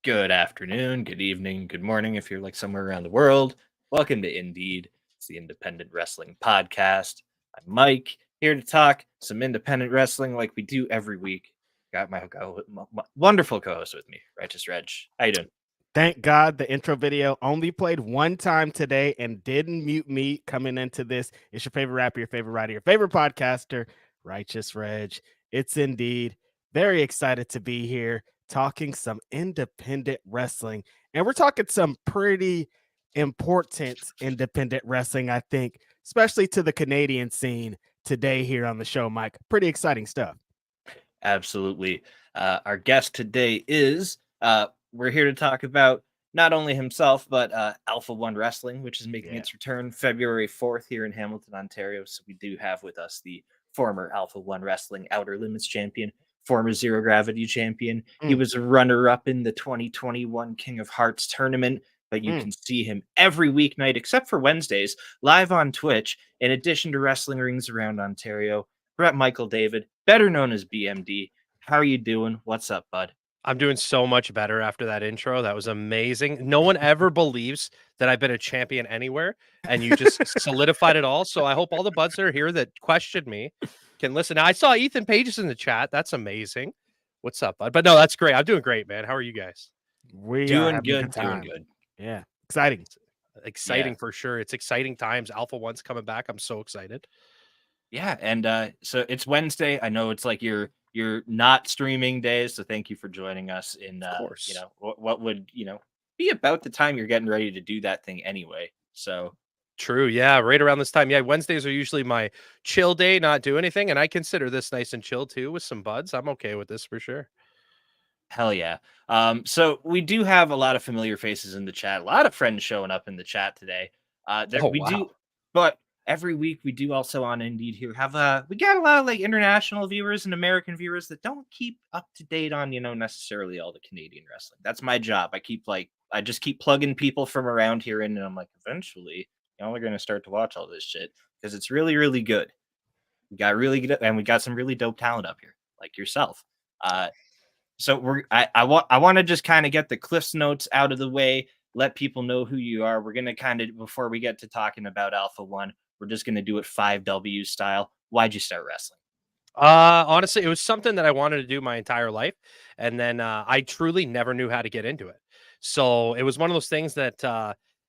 Good afternoon, good evening, good morning if you're like somewhere around the world. Welcome to Indeed. It's the Independent Wrestling Podcast. I'm Mike, here to talk some independent wrestling like we do every week. Got my wonderful co-host with me, Righteous Reg. How you doing? Thank God the intro video only played one time today and didn't mute me coming into this. It's your favorite rapper, your favorite writer, your favorite podcaster, Righteous Reg. It's Indeed. Very excited to be here talking some independent wrestling. And we're talking some pretty important independent wrestling, I think, especially to the Canadian scene today here on the show, Mike. Pretty exciting stuff. Absolutely. Our guest today is we're here to talk about not only himself, but Alpha-1 Wrestling, which is making its return February 4th here in Hamilton, Ontario. So we do have with us the former Alpha-1 Wrestling Outer Limits champion, former Zero Gravity champion. He was a runner-up in the 2021 King of Hearts tournament, but you can see him every weeknight, except for Wednesdays, live on Twitch, in addition to wrestling rings around Ontario. Brett Michael David, better known as BMD. How are you doing? What's up, bud? I'm doing so much better after that intro. That was amazing. No one ever believes that I've been a champion anywhere, and you just solidified it all. So I hope all the buds that are here that questioned me can listen. Now, I saw Ethan Pages in the chat. That's amazing. What's up, bud? But no, that's great. I'm doing great, man. How are you guys? We doing are good. Doing good. Yeah, exciting. Exciting for sure. It's exciting times. Alpha-1's coming back. I'm so excited. Yeah, and so it's Wednesday. I know it's like you're not streaming days, so thank you for joining us in Of course. you know what would be about the time you're getting ready to do that thing anyway. So True. Yeah. Right around this time. Yeah. Wednesdays are usually my chill day, not do anything. And I consider this nice and chill too with some buds. I'm okay with this for sure. hell yeah. So we do have a lot of familiar faces in the chat, a lot of friends showing up in the chat today. Do, but every week we do also on Indeed here have we got a lot of like international viewers and American viewers that don't keep up to date on necessarily all the Canadian wrestling. That's my job. I just keep plugging people from around here in, and I'm like, eventually y'all are gonna start to watch all this shit because it's really, really good. We got really good, and we got some really dope talent up here, like yourself. So I want to just kind of get the Cliffs Notes out of the way, let people know who you are. We're gonna kind of, before we get to talking about Alpha-1, we're just gonna do it 5W style. Why'd you start wrestling? Honestly, it was something that I wanted to do my entire life, and then I truly never knew how to get into it. So it was one of those things that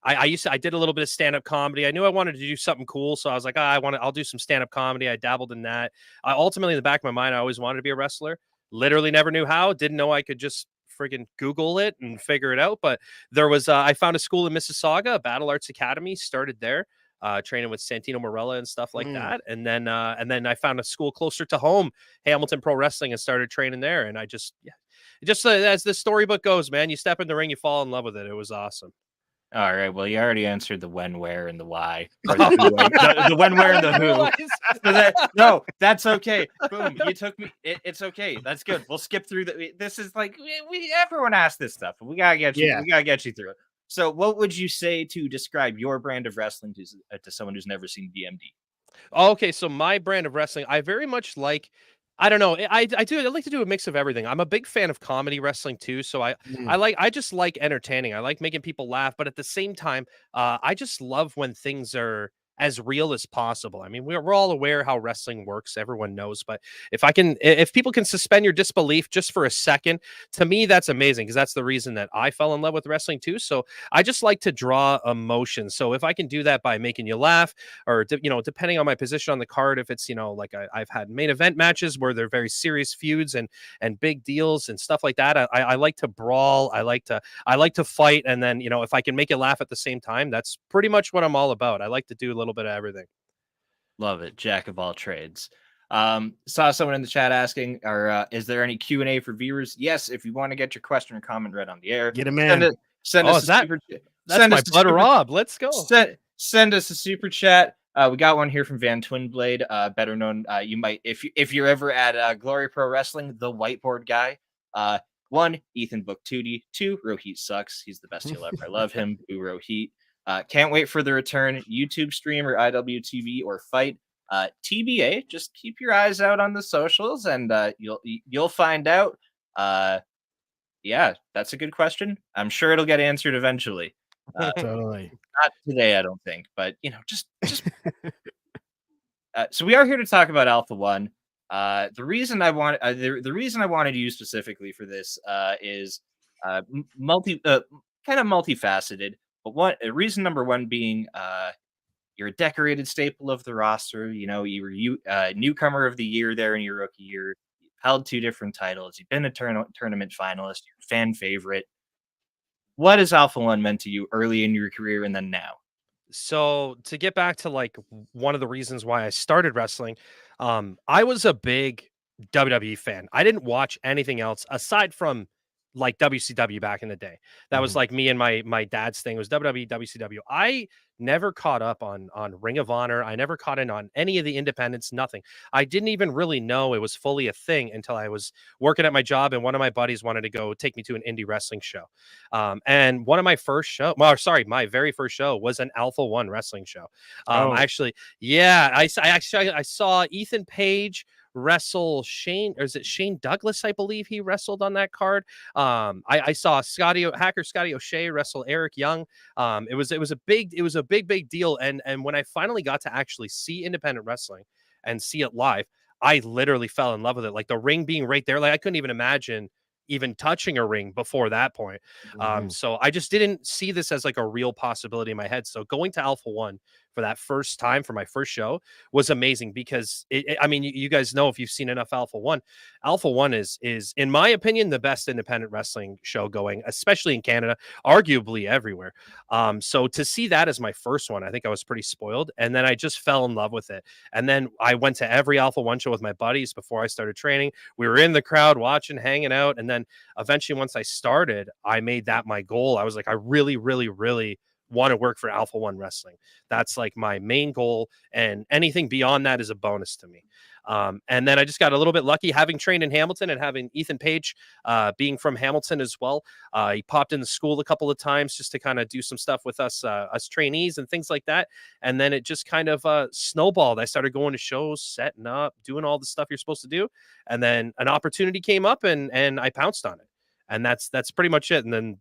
I did a little bit of stand-up comedy. I knew I wanted to do something cool, so I was like, I'll do some stand-up comedy. I dabbled in that. Ultimately, in the back of my mind, I always wanted to be a wrestler. Literally never knew how. Didn't know I could just friggin' Google it and figure it out. But there was I found a school in Mississauga, a Battle Arts Academy, started there. Training with Santino Marella and stuff like that. And then I found a school closer to home, Hamilton Pro Wrestling, and started training there. And I just as the storybook goes, man, you step in the ring, you fall in love with it. It was awesome. All right. Well, you already answered the when, where, and the why. Or the when, where, and the who. No, that's okay. Boom. You took me. It's okay. That's good. We'll skip through this is like everyone asks this stuff. We gotta get you. We gotta get you through it. So, what would you say to describe your brand of wrestling to someone who's never seen BMD? Okay, so my brand of wrestling, I very much like. I don't know. I like to do a mix of everything. I'm a big fan of comedy wrestling too. So I just like entertaining. I like making people laugh, but at the same time, I just love when things are as real as possible. I mean, we're all aware how wrestling works. Everyone knows, but if people can suspend your disbelief just for a second, to me, that's amazing because that's the reason that I fell in love with wrestling too. So I just like to draw emotion. So if I can do that by making you laugh, or depending on my position on the card, if it's like I've had main event matches where they're very serious feuds and big deals and stuff like that. I like to brawl. I like to fight, and then if I can make you laugh at the same time, that's pretty much what I'm all about. I like to do a little bit of everything. Love it. Jack of all trades. Saw someone in the chat asking, is there any Q&A for viewers? Yes, if you want to get your question or comment read on the air, get a man. Send us a super chat. That's my butter Rob. Let's go. Send us a super chat. We got one here from Van Twinblade, better known. You might, if you're ever at Glory Pro Wrestling, the whiteboard guy. 1, Ethan Book 2D. 2, Rohit sucks. He's the best heel ever. I love him. Boo Rohit. Can't wait for the return. YouTube stream or IWTV or fight. TBA, just keep your eyes out on the socials, and you'll find out. Yeah, that's a good question. I'm sure it'll get answered eventually. Totally. Not today, I don't think, but just so we are here to talk about Alpha-1. The reason I wanted you specifically for this is kind of multifaceted. But reason number one being you're a decorated staple of the roster. You know, you were newcomer of the year there in your rookie year. You've held 2 different titles. You've been a tournament finalist. You're a fan favorite. What has Alpha-1 meant to you early in your career and then now? So to get back to like one of the reasons why I started wrestling, I was a big WWE fan. I didn't watch anything else aside from like WCW back in the day. That was Mhm. like me and my dad's thing was WWE, WCW. I never caught up on Ring of Honor. I never caught in on any of the independents, nothing. I didn't even really know it was fully a thing until I was working at my job and one of my buddies wanted to go take me to an indie wrestling show. And one of my first show, well, sorry, my very first show was an Alpha-1 wrestling show. Oh. Actually, yeah, I saw Ethan Page wrestle Shane, or is it Shane Douglas? I believe he wrestled on that card. I saw Scotty O'Shea wrestle Eric Young. It was a big deal. And when I finally got to actually see independent wrestling and see it live, I literally fell in love with it. Like the ring being right there, like I couldn't even imagine even touching a ring before that point. Mhm. So I just didn't see this as like a real possibility in my head. So going to Alpha-1 for that first time for my first show was amazing because I mean, you guys know if you've seen enough Alpha-1, Alpha-1 is in my opinion the best independent wrestling show going, especially in Canada, arguably everywhere. So to see that as my first one, I think I was pretty spoiled, and then I just fell in love with it. And then I went to every Alpha-1 show with my buddies before I started training. We were in the crowd watching, hanging out, and then eventually once I started, I made that my goal. I was like, I really, really, really want to work for Alpha-1 Wrestling. That's like my main goal, and anything beyond that is a bonus to me. And then I just got a little bit lucky having trained in Hamilton and having Ethan Page being from Hamilton as well. He popped in the school a couple of times just to kind of do some stuff with us trainees and things like that. And then it just kind of snowballed. I started going to shows, setting up, doing all the stuff you're supposed to do. And then an opportunity came up and I pounced on it. And that's pretty much it. And then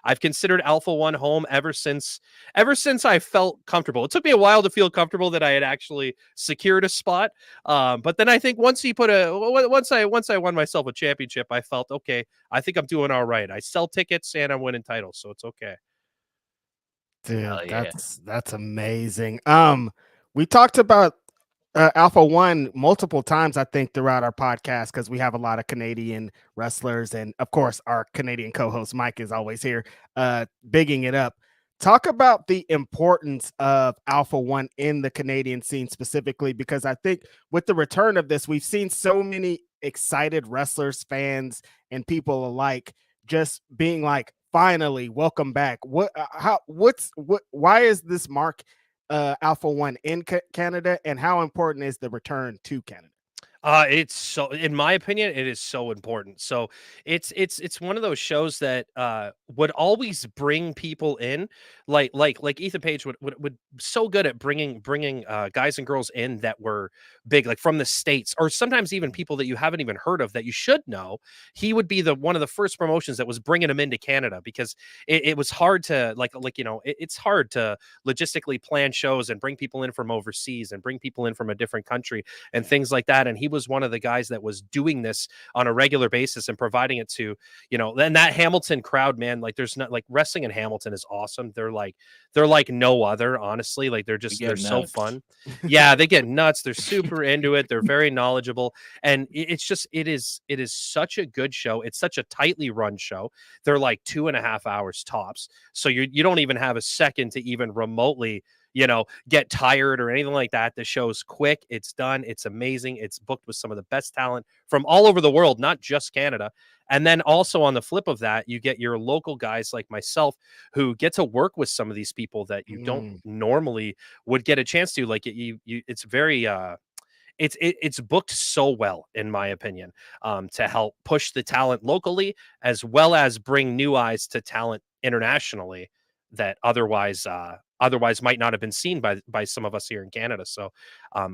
I've considered Alpha-1 home ever since I felt comfortable. It took me a while to feel comfortable that I had actually secured a spot. But then I think once I won myself a championship, I felt okay. I think I'm doing all right. I sell tickets and I'm winning titles, so it's okay. Dude, Hell yeah. that's amazing. We talked about Alpha-1 multiple times, I think, throughout our podcast because we have a lot of Canadian wrestlers, and of course, our Canadian co-host Mike is always here, bigging it up. Talk about the importance of Alpha-1 in the Canadian scene specifically, because I think with the return of this, we've seen so many excited wrestlers, fans, and people alike just being like, finally, welcome back. Why is this mark Alpha-1 in Canada, and how important is the return to Canada? It's so, in my opinion, it is so important. So it's one of those shows that would always bring people in, like Ethan Page would so good at bringing guys and girls in that were big, like from the States, or sometimes even people that you haven't even heard of that you should know. He would be the one of the first promotions that was bringing them into Canada because it was hard to it's hard to logistically plan shows and bring people in from overseas and bring people in from a different country and things like that. And he was one of the guys that was doing this on a regular basis and providing it to, and that Hamilton crowd, man, like there's not, like, wrestling in Hamilton is awesome. They're like no other, honestly. Like they're so fun. Yeah, they get nuts. They're super into it. They're very knowledgeable. And it is such a good show. It's such a tightly run show. They're like 2.5 hours tops. So you don't even have a second to even remotely get tired or anything like that. The show's quick. It's done. It's amazing. It's booked with some of the best talent from all over the world, not just Canada. And then also on the flip of that, you get your local guys like myself who get to work with some of these people that you don't normally would get a chance to. Like it's very, it's booked so well, in my opinion, to help push the talent locally as well as bring new eyes to talent internationally that otherwise otherwise might not have been seen by some of us here in Canada. So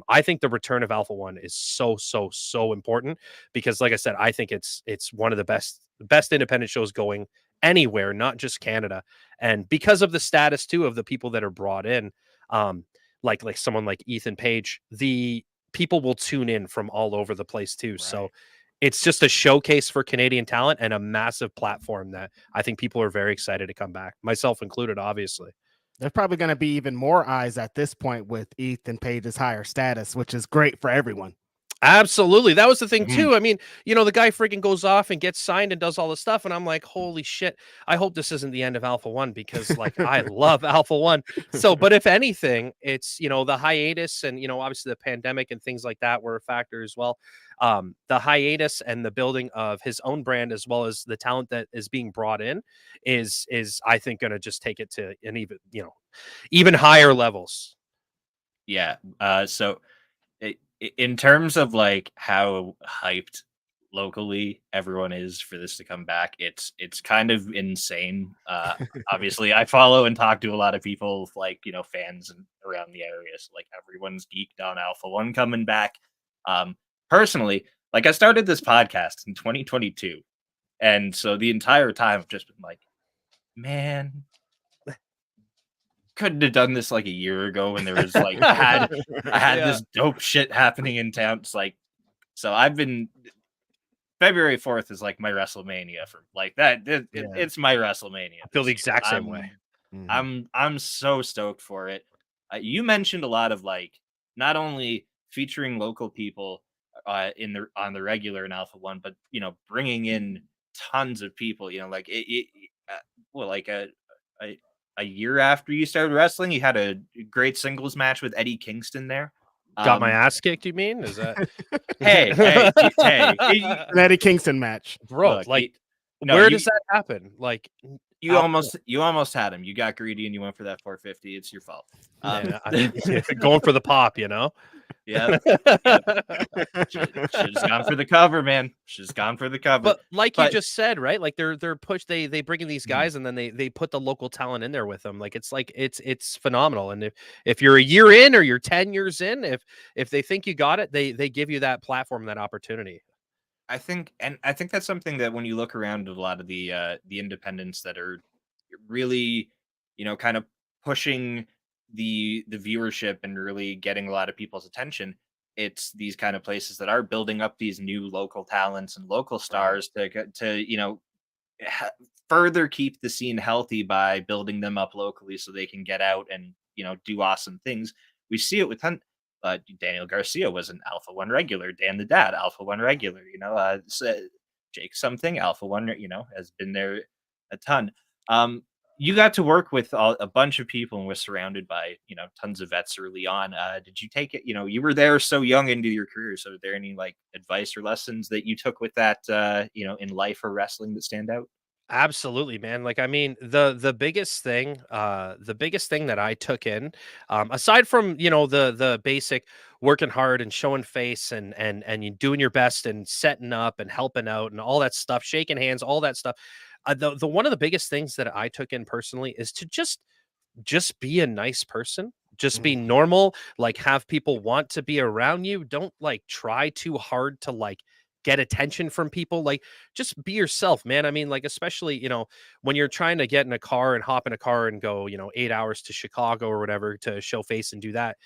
I think the return of Alpha-1 is so important, because like I said, I think it's one of the best independent shows going anywhere, not just Canada. And because of the status too of the people that are brought in, like someone like Ethan Page, the people will tune in from all over the place too. Right. So it's just a showcase for Canadian talent and a massive platform that I think people are very excited to come back, myself included, obviously. There's probably going to be even more eyes at this point with Ethan Page's higher status, which is great for everyone. Absolutely. That was the thing too. I mean, the guy freaking goes off and gets signed and does all this stuff. And I'm like, holy shit. I hope this isn't the end of Alpha-1, because like I love Alpha-1. So, but if anything, it's, the hiatus and, obviously the pandemic and things like that were a factor as well. The hiatus and the building of his own brand, as well as the talent that is being brought in is I think going to just take it to an even higher levels. Yeah. So in terms of like how hyped locally everyone is for this to come back, it's kind of insane. Obviously I follow and talk to a lot of people, like, fans around the area, so like everyone's geeked on Alpha-1 coming back. Personally, like, I started this podcast in 2022, and so the entire time I've just been like, man, couldn't have done this like a year ago when there was like I had this dope shit happening in town. It's like, so I've been February 4th is like my WrestleMania for like that. It's my WrestleMania. I feel the exact same way. I'm so stoked for it. You mentioned a lot of like not only featuring local people on the regular in Alpha-1, but bringing in tons of people. Like like a year after you started wrestling, you had a great singles match with Eddie Kingston there. Got my ass kicked, you mean? Is that hey, an Eddie Kingston match, bro? Look, like, where does that happen? Like, you almost had him. You got greedy and you went for that 450. It's your fault. Going for the pop, Yeah. Should have gone for the cover, man. Should have gone for the cover. But like you just said, right? Like they're they bring in these guys and then they put the local talent in there with them. Like it's phenomenal. And if you're a year in or you're 10 years in, if they think you got it, they give you that platform, that opportunity. I think that's something that when you look around a lot of the independents that are really, kind of pushing the viewership and really getting a lot of people's attention, it's these kind of places that are building up these new local talents and local stars to further keep the scene healthy by building them up locally so they can get out and do awesome things. We see it with Daniel Garcia was an Alpha-1 regular, Dan the Dad Alpha-1 regular, Jake something Alpha-1 has been there a ton. You got to work with a bunch of people and was surrounded by, tons of vets early on. Did you take it? You were there so young into your career. So are there any like advice or lessons that you took with that, in life or wrestling that stand out? Absolutely, man. Like, I mean, the biggest thing that I took in, aside from, the basic working hard and showing face and you doing your best and setting up and helping out and all that stuff, shaking hands, all that stuff. The one of the biggest things that I took in personally is to just be a nice person. Just be normal, like have people want to be around you. Don't like try too hard to like get attention from people. Like just be yourself, man. I mean, like, especially, when you're trying to get in a car and hop in a car and go, 8 hours to Chicago or whatever to show face and do that.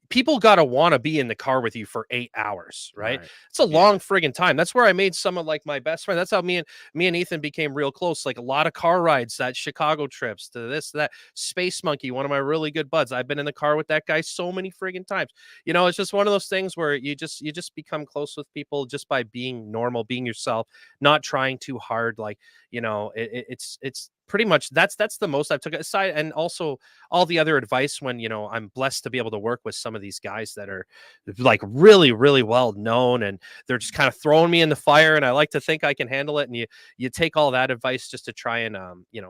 People got to want to be in the car with you for 8 hours, right? It's a long friggin' time. That's where I made some of like my best friend. That's how me and Ethan became real close. Like a lot of car rides, that Chicago trips to this, that. Space Monkey, one of my really good buds. I've been in the car with that guy so many friggin' times. It's just one of those things where you just become close with people just by being normal, being yourself, not trying too hard. Like, it's pretty much that's the most I've took aside, and also all the other advice when I'm blessed to be able to work with some of these guys that are like really, really well known, and they're just kind of throwing me in the fire, and I like to think I can handle it. And you take all that advice just to try and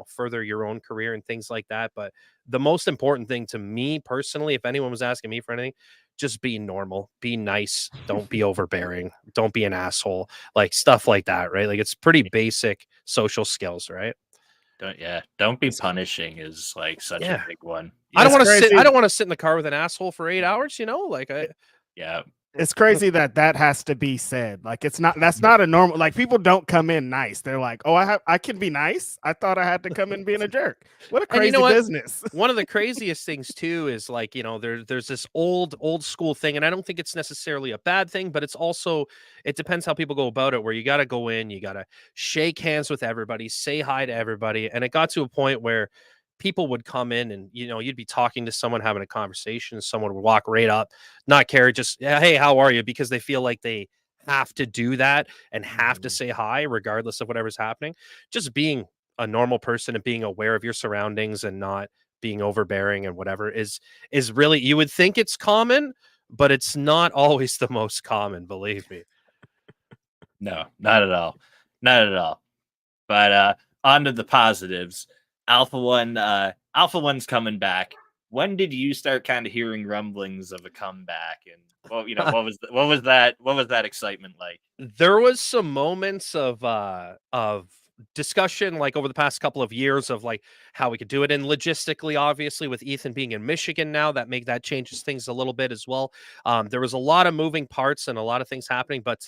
further your own career and things like that. But the most important thing to me personally, if anyone was asking me for anything, just be normal, be nice, don't be overbearing, don't be an asshole, like stuff like that, right? Like it's pretty basic social skills, right? Don't be punishing is like such a big one. I don't It's want to sit. crazy. I don't want to sit in the car with an asshole for 8 hours. You know, like Yeah. It's crazy that has to be said. Like that's not a normal, like people don't come in nice. They're like, "Oh, I can be nice. I thought I had to come in being a jerk." What a crazy you know what? business. One of the craziest things too is like, you know, there's this old school thing, and I don't think it's necessarily a bad thing, but it's also, it depends how people go about it, where you got to go in, you got to shake hands with everybody, say hi to everybody. And it got to a point where people would come in and, you know, you'd be talking to someone, having a conversation, someone would walk right up, not care, just, "Yeah, hey, how are you?" Because they feel like they have to do that and have to say hi regardless of whatever's happening. Just being a normal person and being aware of your surroundings and not being overbearing and whatever is really, you would think it's common, but it's not always the most common, believe me. No, not at all. Not at all. But on to the positives. Alpha-1's coming back. When did you start kind of hearing rumblings of a comeback? And well, you know, what was that excitement like? There was some moments of discussion like over the past couple of years of like how we could do it, and logistically, obviously, with Ethan being in Michigan now, that changes things a little bit as well. There was a lot of moving parts and a lot of things happening, but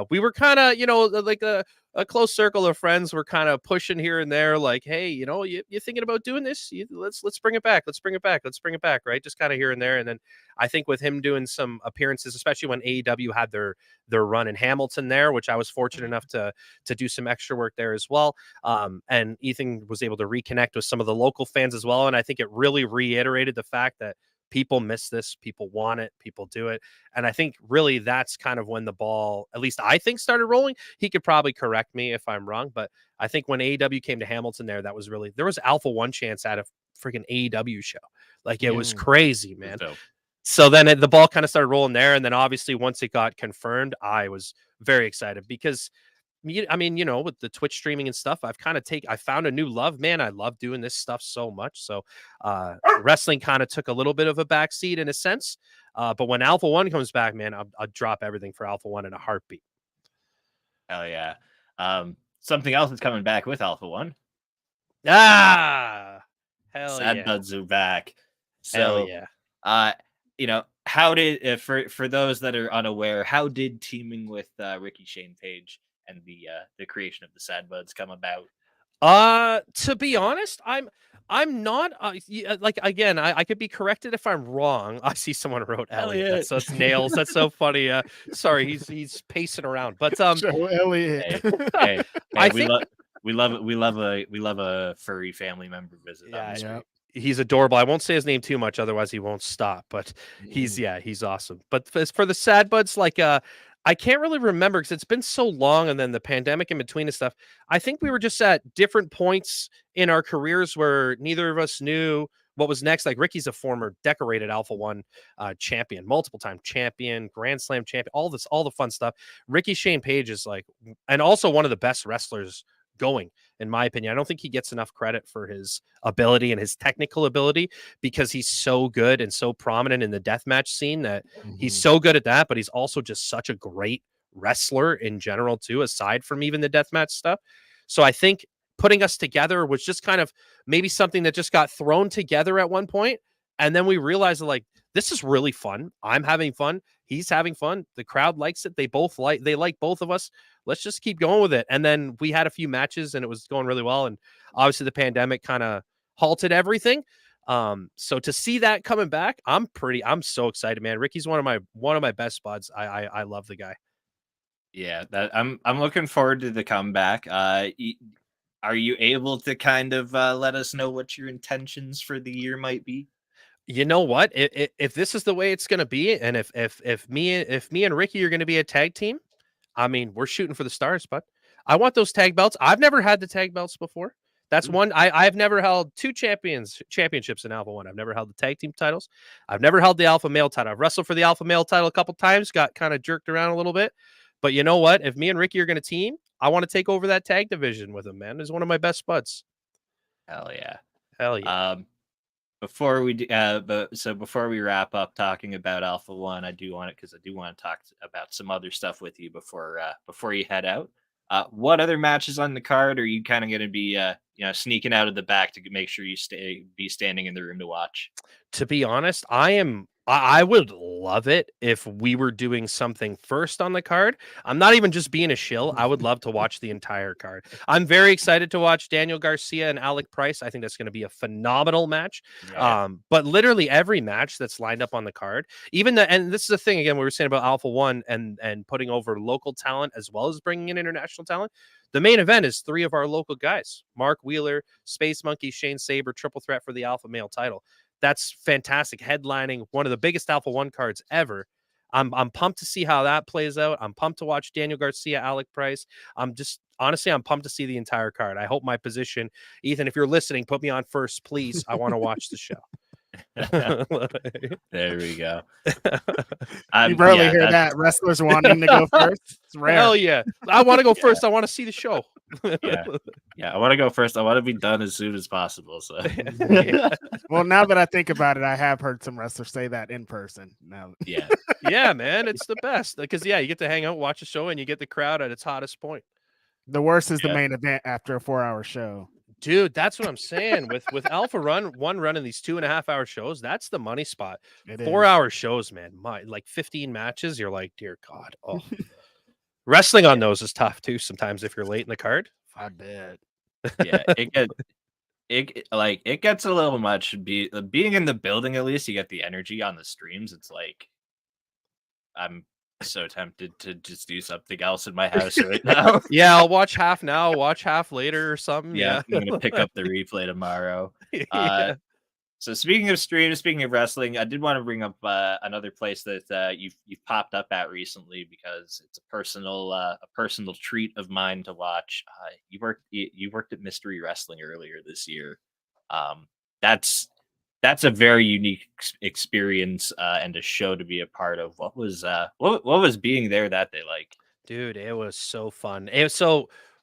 we were kind of, you know, like a close circle of friends were kind of pushing here and there, like, "Hey, you know, you thinking about doing this? Let's bring it back. Let's bring it back. Let's bring it back." Right, just kind of here and there. And then I think with him doing some appearances, especially when AEW had their run in Hamilton there, which I was fortunate enough to do some extra work there as well. And Ethan was able to reconnect with some of the local fans as well. And I think it really reiterated the fact that people miss this, people want it, people do it. And I think really that's kind of when the ball, at least I think, started rolling. He could probably correct me if I'm wrong, but I think when AEW came to Hamilton there, that was really, there was Alpha-1 chants at a freaking AEW show. Like it was crazy, man. So then the ball kind of started rolling there. And then obviously once it got confirmed, I was very excited because, I mean, you know, with the Twitch streaming and stuff, I found a new love, man. I love doing this stuff so much. So wrestling kind of took a little bit of a backseat in a sense. But when Alpha-1 comes back, man, I'll drop everything for Alpha-1 in a heartbeat. Hell yeah. Something else is coming back with Alpha-1. Ah, hell Sad yeah. Buds are back. Hell So, yeah. you know, how did for those that are unaware, how did teaming with Ricky Shane Page and the creation of the Sad Buds come about? To be honest, I'm not like, again, I could be corrected if I'm wrong. I see someone wrote Elliot. That's nails. That's so funny. Sorry, he's pacing around. But Show Elliot. Hey, I we think love a furry family member visit. yeah, he's adorable. I won't say his name too much, otherwise he won't stop. But he's awesome. But as for the Sad Buds, like I can't really remember because it's been so long, and then the pandemic in between and stuff. I think we were just at different points in our careers where neither of us knew what was next. Like Ricky's a former decorated Alpha-1 champion, multiple time champion, Grand Slam champion, all the fun stuff. Ricky Shane Page is like, and also one of the best wrestlers going, in my opinion. I don't think he gets enough credit for his ability and his technical ability because he's so good and so prominent in the deathmatch scene that he's so good at that, but he's also just such a great wrestler in general too, aside from even the deathmatch stuff. So I think putting us together was just kind of maybe something that just got thrown together at one point, and then we realized that, like, this is really fun. I'm having fun. He's having fun. The crowd likes it. They like both of us. Let's just keep going with it. And then we had a few matches and it was going really well. And obviously the pandemic kind of halted everything. So to see that coming back, I'm so excited, man. Ricky's one of my best buds. I love the guy. Yeah, that I'm looking forward to the comeback. Are you able to kind of let us know what your intentions for the year might be? You know what? If this is the way it's going to be, and if me and Ricky are going to be a tag team, I mean, we're shooting for the stars, but I want those tag belts. I've never had the tag belts before. That's one. I've never held two championships in Alpha-1. I've never held the tag team titles. I've never held the alpha male title. I've wrestled for the alpha male title a couple times, got kind of jerked around a little bit. But you know what? If me and Ricky are going to team, I want to take over that tag division with him, man. He's one of my best buds. Hell yeah. Hell yeah. Before we wrap up talking about Alpha-1, I do want to talk about some other stuff with you before you head out. What other matches on the card are you kind of going to be, sneaking out of the back to make sure you be standing in the room to watch? To be honest, I would love it if we were doing something first on the card. I'm not even just being a shill. I would love to watch the entire card. I'm very excited to watch Daniel Garcia and Alec Price. I think that's going to be a phenomenal match. Yeah. But literally every match that's lined up on the card, and this is the thing again, we were saying about Alpha-1 and putting over local talent as well as bringing in international talent. The main event is 3 of our local guys: Mark Wheeler, Space Monkey, Shane Saber, triple threat for the Alpha male title. That's fantastic. Headlining one of the biggest Alpha-1 cards ever. I'm pumped to see how that plays out. I'm pumped to watch Daniel Garcia, Alec Price. I'm pumped to see the entire card. I hope my position, Ethan, if you're listening, put me on first, please. I want to watch the show. There we go. You rarely hear that. Wrestlers wanting to go first. It's rare. Hell yeah. I want to go first. I want to see the show. Yeah, I want to go first. I want to be done as soon as possible. So, well, now that I think about it, I have heard some wrestlers say that in person. Now, yeah, man, it's the best because you get to hang out, watch a show, and you get the crowd at its hottest point. The worst is the main event after a 4-hour show. Dude, that's what I'm saying. With Alpha-1 running these 2.5-hour shows, that's the money spot. 4-hour shows, man. Like 15 matches. You're like, dear God. Oh. Wrestling on those is tough too. Sometimes if you're late in the card, I bet. Yeah, it gets a little much. Being in the building, at least you get the energy on the streams. It's like I'm so tempted to just do something else in my house right now. Yeah, I'll watch half now, watch half later or something. Yeah, I'm gonna pick up the replay tomorrow. Yeah. So speaking of streams, speaking of wrestling, I did want to bring up another place that you've popped up at recently because it's a personal treat of mine to watch. You worked at Mystery Wrestling earlier this year. That's a very unique experience and a show to be a part of. What was being there that day like? Dude, it was so fun.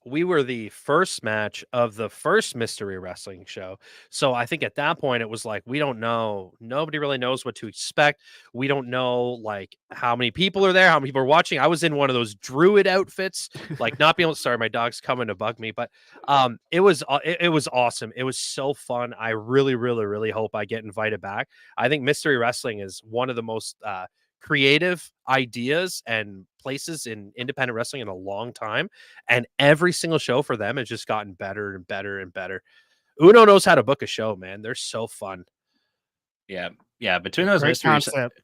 We were the first match of the first Mystery Wrestling show. So I think at that point it was like, we don't know. Nobody really knows what to expect. We don't know like how many people are there, how many people are watching. I was in one of those druid outfits, like not being able to, sorry, my dog's coming to bug me, but it was awesome. It was so fun. I really, really, really hope I get invited back. I think Mystery Wrestling is one of the most creative ideas and places in independent wrestling in a long time, and every single show for them has just gotten better and better and better. Uno knows how to book a show, man. They're so fun. Yeah between those Great concept.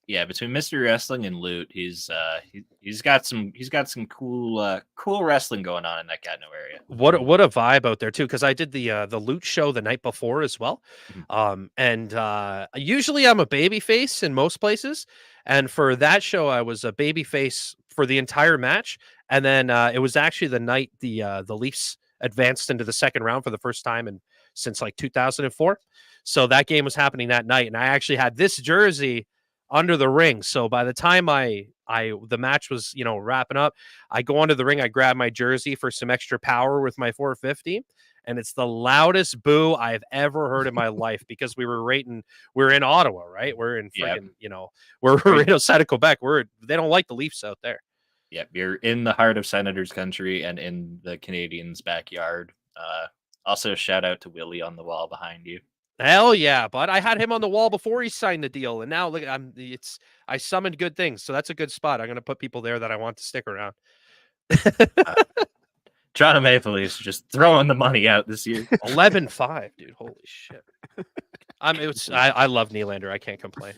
Between Mystery Wrestling and Loot, he's got some cool wrestling going on in that Gatineau area. What a vibe out there too, because I did the Loot show the night before as well. Usually I'm a baby face in most places, and for that show I was a baby face for the entire match. And then it was actually the night the Leafs advanced into the second round for the first time since like 2004. So that game was happening that night, and I actually had this jersey under the ring. So by the time the match was, wrapping up, I go onto the ring, I grab my jersey for some extra power with my 450, and it's the loudest boo I've ever heard in my life because we're in Ottawa, right? We're in freaking, we're right outside of Quebec. They don't like the Leafs out there. Yep, you're in the heart of Senators country and in the Canadians' backyard. Also, shout out to Willie on the wall behind you. Hell yeah, bud. I had him on the wall before he signed the deal, and now look, I summoned good things, so that's a good spot. I'm gonna put people there that I want to stick around. Toronto Maple Leafs just throwing the money out this year. 11-5, dude. Holy shit. I love Nylander. I can't complain.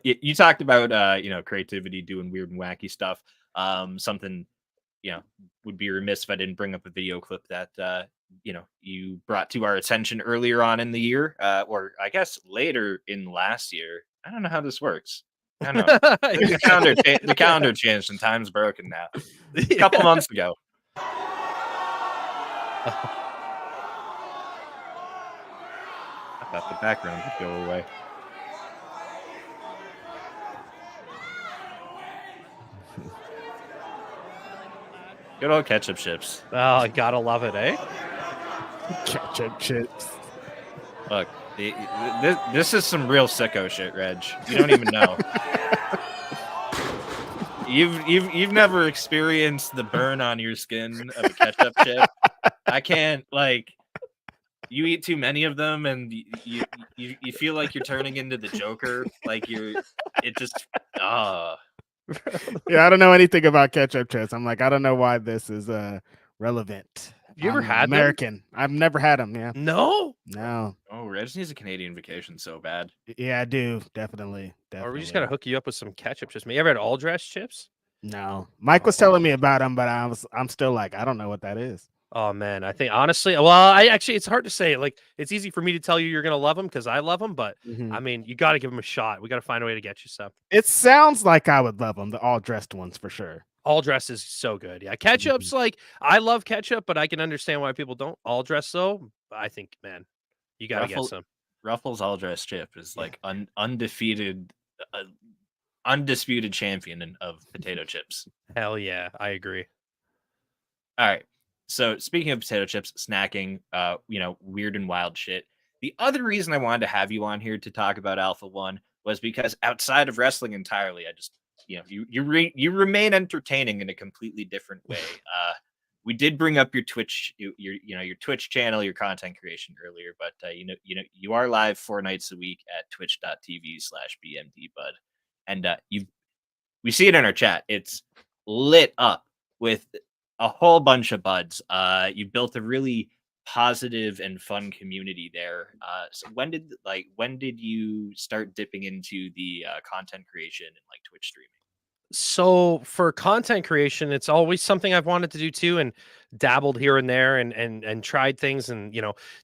You talked about creativity, doing weird and wacky stuff. Something would be remiss if I didn't bring up a video clip that you brought to our attention earlier on in the year, or I guess later in last year. I don't know how this works. I don't know. The calendar changed and time's broken now. A couple months ago. I thought the background would go away. Good old Ketchup Chips. Oh, I gotta love it, eh? Ketchup Chips. Look, this is some real sicko shit, Reg. You don't even know. You've never experienced the burn on your skin of a ketchup chip. I can't, like, you eat too many of them and you feel like you're turning into the Joker. Like it just Yeah, I don't know anything about ketchup chips. I'm like, I don't know why this is relevant. You ever had American? I've never had them. Yeah. No. Oh, Reg needs a Canadian vacation so bad. Yeah, I do. Definitely. Or we just gotta hook you up with some ketchup chips. You ever had all dressed chips? No. Mike was telling me about them, but I'm still like, I don't know what that is. Oh man, I think honestly, well, it's hard to say. Like, it's easy for me to tell you you're gonna love them because I love them, but I mean, you got to give them a shot. We got to find a way to get you some. It sounds like I would love them, the all dressed ones for sure. All dressed is so good. Yeah, ketchup's like, I love ketchup, but I can understand why people don't. All dressed though, I think, man, you got to get some. Ruffles all dressed chip is like undefeated, undisputed champion of potato chips. Hell yeah, I agree. All right. So speaking of potato chips, snacking, weird and wild shit. The other reason I wanted to have you on here to talk about Alpha-1 was because outside of wrestling entirely, I just, you remain entertaining in a completely different way. We did bring up your Twitch, your Twitch channel, your content creation earlier, but you are live 4 nights a week at twitch.tv/BMD bud, and we see it in our chat. It's lit up with a whole bunch of buds. You built a really positive and fun community there. So when did you start dipping into the content creation and like Twitch streaming? So for content creation, it's always something I've wanted to do too, and dabbled here and there, and tried things, and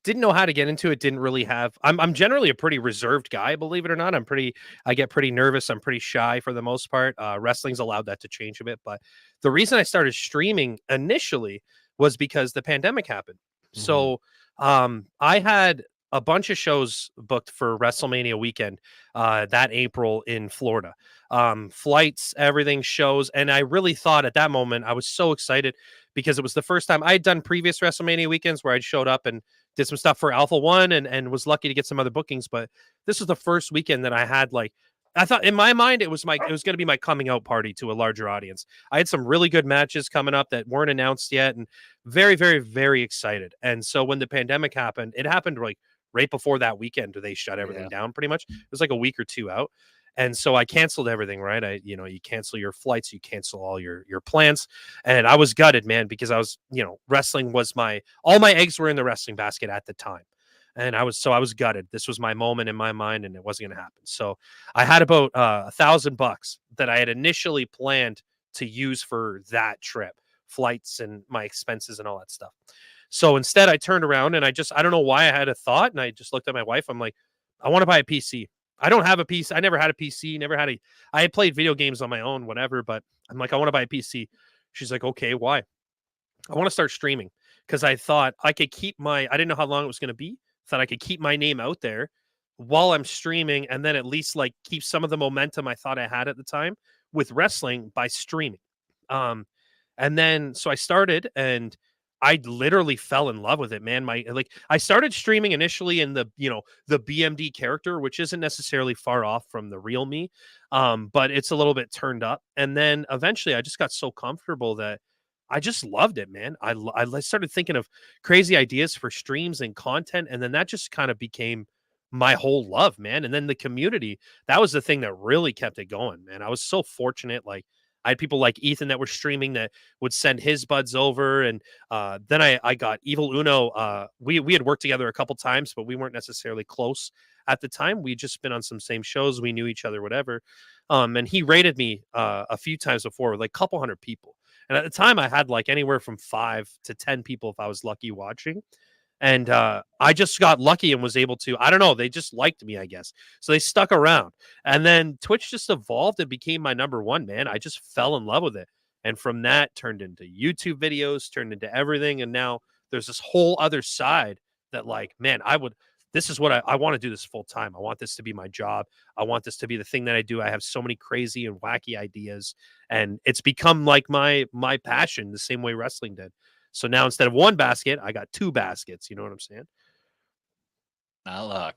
didn't know how to get into it. Didn't really have. I'm generally a pretty reserved guy, believe it or not. I get pretty nervous. I'm pretty shy for the most part. Wrestling's allowed that to change a bit, but the reason I started streaming initially was because the pandemic happened. So I had a bunch of shows booked for WrestleMania weekend that April in Florida. Flights, everything, shows. And I really thought at that moment, I was so excited because it was the first time I had done previous WrestleMania weekends where I showed up and did some stuff for Alpha-1 and was lucky to get some other bookings. But this was the first weekend that I had, like, I thought in my mind it was going to be my coming out party to a larger audience. I had some really good matches coming up that weren't announced yet, and very, very, very excited. And so when the pandemic happened, it happened like right before that weekend. They shut everything down pretty much. It was like a week or two out. And so I canceled everything, right? You cancel your flights, you cancel all your plans. And I was gutted, man, because I was, wrestling was all my eggs were in the wrestling basket at the time. And I was gutted. This was my moment in my mind, and it wasn't going to happen. So I had about $1,000 that I had initially planned to use for that trip, flights and my expenses and all that stuff. So instead I turned around and I don't know why I had a thought, and I just looked at my wife. I'm like, I want to buy a PC. I don't have a PC. I never had a PC, I had played video games on my own, whatever, but I'm like, I want to buy a PC. She's like, okay, why? I want to start streaming because I thought I could keep I didn't know how long it was going to be. Thought I could keep my name out there while I'm streaming, and then at least like keep some of the momentum I thought I had at the time with wrestling by streaming. And then so I started, and I literally fell in love with it, man. I started streaming initially in the BMD character, which isn't necessarily far off from the real me, but it's a little bit turned up. And then eventually, I just got so comfortable that I just loved it, man. I started thinking of crazy ideas for streams and content, and then that just kind of became my whole love, man. And then the community, that was the thing that really kept it going, man. I was so fortunate, like. I had people like Ethan that were streaming that would send his buds over. And then I got Evil Uno. We had worked together a couple times, but we weren't necessarily close at the time. We'd just been on some same shows. We knew each other, whatever. And he rated me a few times before with like a couple hundred people. And at the time I had like anywhere from 5 to 10 people if I was lucky watching. And I just got lucky and was able to, I don't know, they just liked me, I guess. So they stuck around. And then Twitch just evolved and became my number one, man. I just fell in love with it. And from that turned into YouTube videos, turned into everything. And now there's this whole other side that like, man, this is what I want to do this full time. I want this to be my job. I want this to be the thing that I do. I have so many crazy and wacky ideas. And it's become like my passion, the same way wrestling did. So now instead of one basket, I got 2 baskets. You know what I'm saying? Not luck.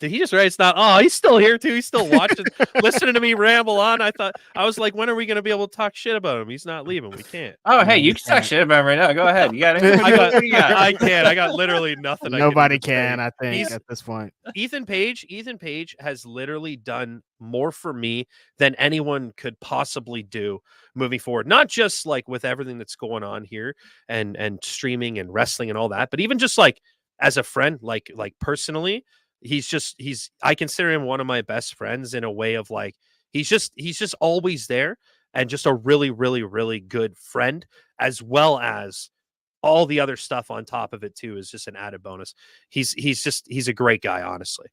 Did he just write? It's not. Oh, he's still here too. He's still watching, listening to me ramble on. I was like, when are we going to be able to talk shit about him? He's not leaving. We can't. Oh, hey, you can talk shit about him right now. Go ahead. You got it. I can't. I got literally nothing. Nobody can. I think at this point. Ethan Page has literally done more for me than anyone could possibly do moving forward. Not just like with everything that's going on here and streaming and wrestling and all that, but even just like as a friend, like personally. I consider him one of my best friends in a way of like, he's just always there and just a really, really, really good friend, as well as all the other stuff on top of it too is just an added bonus. He's a great guy, honestly.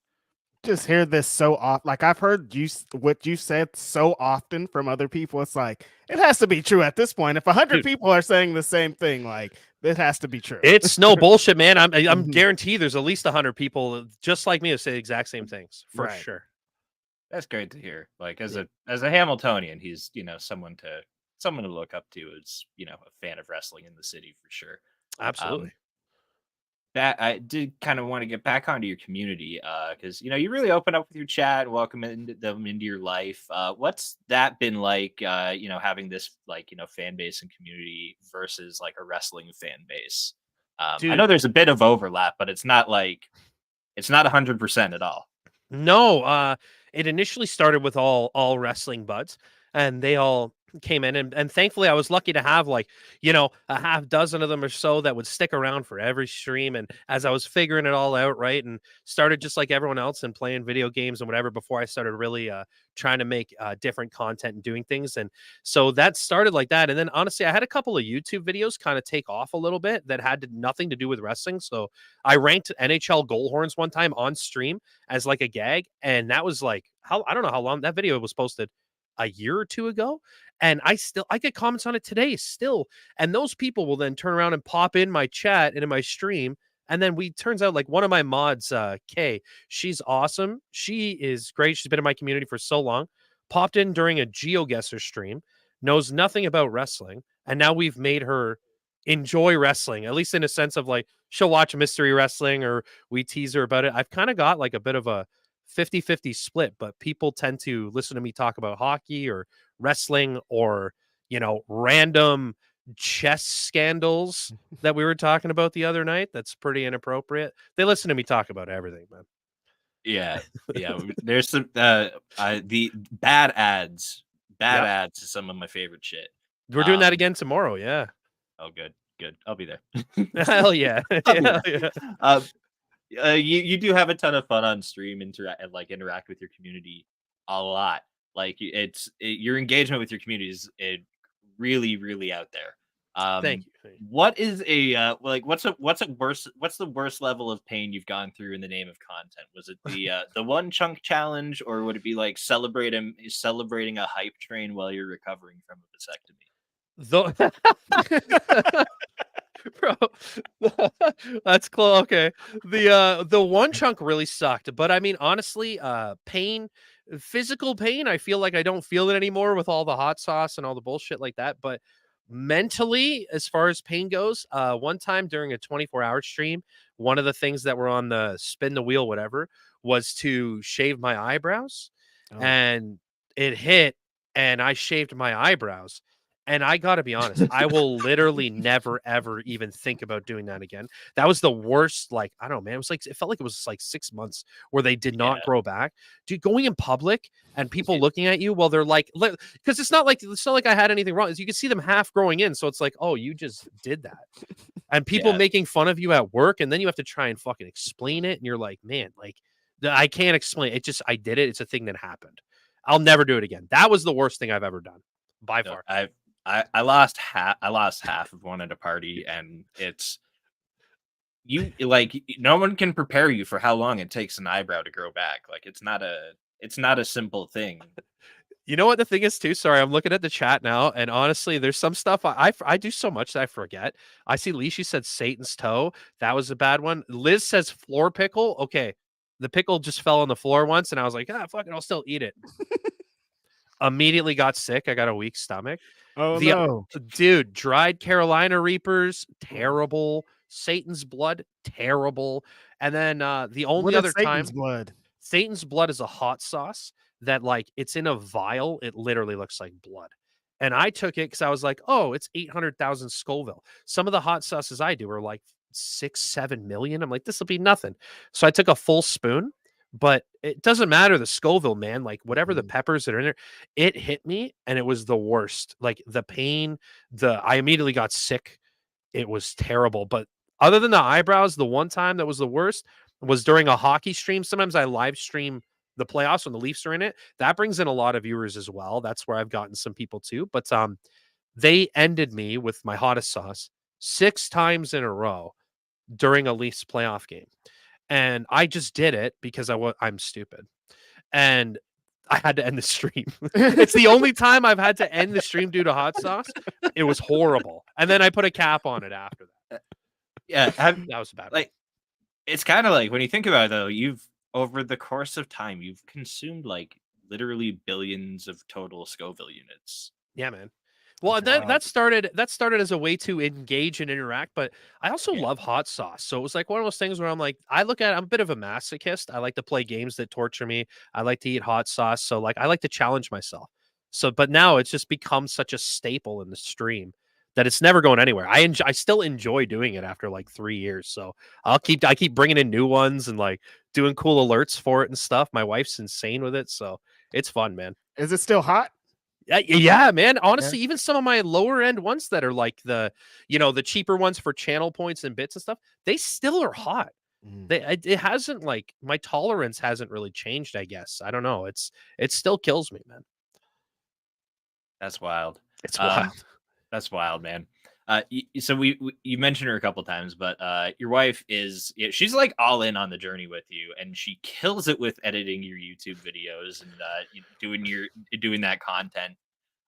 Just hear this so often. Like I've heard what you said so often from other people. It's like, it has to be true at this point. If 100 people are saying the same thing, like it has to be true. It's no bullshit, man. I'm guaranteed there's at least 100 people just like me who say the exact same things for sure. That's great to hear. Like as a Hamiltonian, he's someone to look up to as a fan of wrestling in the city for sure. Absolutely. That I did kind of want to get back onto your community because you really open up with your chat and welcome them into your life. What's that been like? Having this fan base and community versus like a wrestling fan base. I know there's a bit of overlap, but it's not 100% at all. No, it initially started with all wrestling buds, and they all came in and thankfully I was lucky to have a half dozen of them or so that would stick around for every stream. And as I was figuring it all out, right, and started just like everyone else and playing video games and whatever before I started really trying to make different content and doing things. And so that started like that. And then honestly, I had a couple of YouTube videos kind of take off a little bit that had nothing to do with wrestling. So I ranked NHL goal horns one time on stream as like a gag, and that was like I don't know how long that video was posted, a year or two ago. And I get comments on it today still. And those people will then turn around and pop in my chat and in my stream. And then turns out like one of my mods, Kay, she's awesome. She is great. She's been in my community for so long. Popped in during a GeoGuessr stream, knows nothing about wrestling. And now we've made her enjoy wrestling, at least in a sense of like, she'll watch mystery wrestling or we tease her about it. I've kind of got like a bit of a 50-50 split, but people tend to listen to me talk about hockey or wrestling or random chess scandals that we were talking about the other night. That's pretty inappropriate. They listen to me talk about everything, man. Yeah. There's some the bad ads to some of my favorite shit. We're doing that again tomorrow. Yeah. Oh, good. I'll be there. Hell yeah. Hell yeah. You do have a ton of fun on stream, interact with your community a lot. Like your engagement with your community is really, really out there. Thank you. What is what's the worst level of pain you've gone through in the name of content? Was it the one chunk challenge, or would it be like celebrating a hype train while you're recovering from a vasectomy? Bro, that's close. Okay, the one chunk really sucked, but I mean, honestly, physical pain, I feel like I don't feel it anymore with all the hot sauce and all the bullshit like that. But mentally, as far as pain goes, one time during a 24-hour stream, one of the things that were on the spin the wheel, whatever, was to shave my eyebrows, and it hit, and I shaved my eyebrows. And I got to be honest, I will literally never, ever even think about doing that again. That was the worst. Like, I don't know, man. It felt like it was like 6 months where they did not grow back. Dude, going in public and people looking at you while they're like, because it's not like I had anything wrong. You can see them half growing in. So it's like, oh, you just did that. And people making fun of you at work. And then you have to try and fucking explain it. And you're like, man, like, I can't explain it. I did it. It's a thing that happened. I'll never do it again. That was the worst thing I've ever done by far. I lost half of one at a party, and it's no one can prepare you for how long it takes an eyebrow to grow back. Like it's not a simple thing. You know what the thing is too? Sorry, I'm looking at the chat now, and honestly, there's some stuff I do so much that I forget. I see Lishi said Satan's toe. That was a bad one. Liz says floor pickle. Okay, the pickle just fell on the floor once, and I was like, fuck it, I'll still eat it. Immediately got sick. I got a weak stomach. Oh no, dude! Dried Carolina Reapers, terrible. Satan's blood, terrible. And then the only other time, blood? Satan's blood is a hot sauce that, like, it's in a vial. It literally looks like blood. And I took it because I was like, oh, it's 800,000 Scoville. Some of the hot sauces I do are like 6, 7 million. I'm like, this will be nothing. So I took a full spoon, but it doesn't matter the Scoville, man. Like, whatever the peppers that are in there, it hit me and it was the worst. Like, the pain, I immediately got sick. It was terrible. But other than the eyebrows, the one time that was the worst was during a hockey stream. Sometimes I live stream the playoffs when the Leafs are in it. That brings in a lot of viewers as well. That's where I've gotten some people too. But they ended me with my hottest sauce 6 times in a row during a Leafs playoff game. And I just did it because I'm stupid. And I had to end the stream. It's the only time I've had to end the stream due to hot sauce. It was horrible. And then I put a cap on it after that. Yeah, that was bad. Like, it's kind of like when you think about it, though, over the course of time, you've consumed like literally billions of total Scoville units. Yeah, man. Well, that started as a way to engage and interact, but I also love hot sauce. So it was like one of those things where I'm like, I'm a bit of a masochist. I like to play games that torture me. I like to eat hot sauce. So like I like to challenge myself. So, but now it's just become such a staple in the stream that it's never going anywhere. I still enjoy doing it after like 3 years. So I keep bringing in new ones and like doing cool alerts for it and stuff. My wife's insane with it. So it's fun, man. Is it still hot? Yeah, man. Honestly, even some of my lower end ones that are like the cheaper ones for channel points and bits and stuff, they still are hot. It hasn't, like, my tolerance hasn't really changed, I guess. I don't know. It still kills me, man. That's wild. It's wild. That's wild, man. So you mentioned her a couple times, but your wife she's like all in on the journey with you, and she kills it with editing your YouTube videos and doing that content.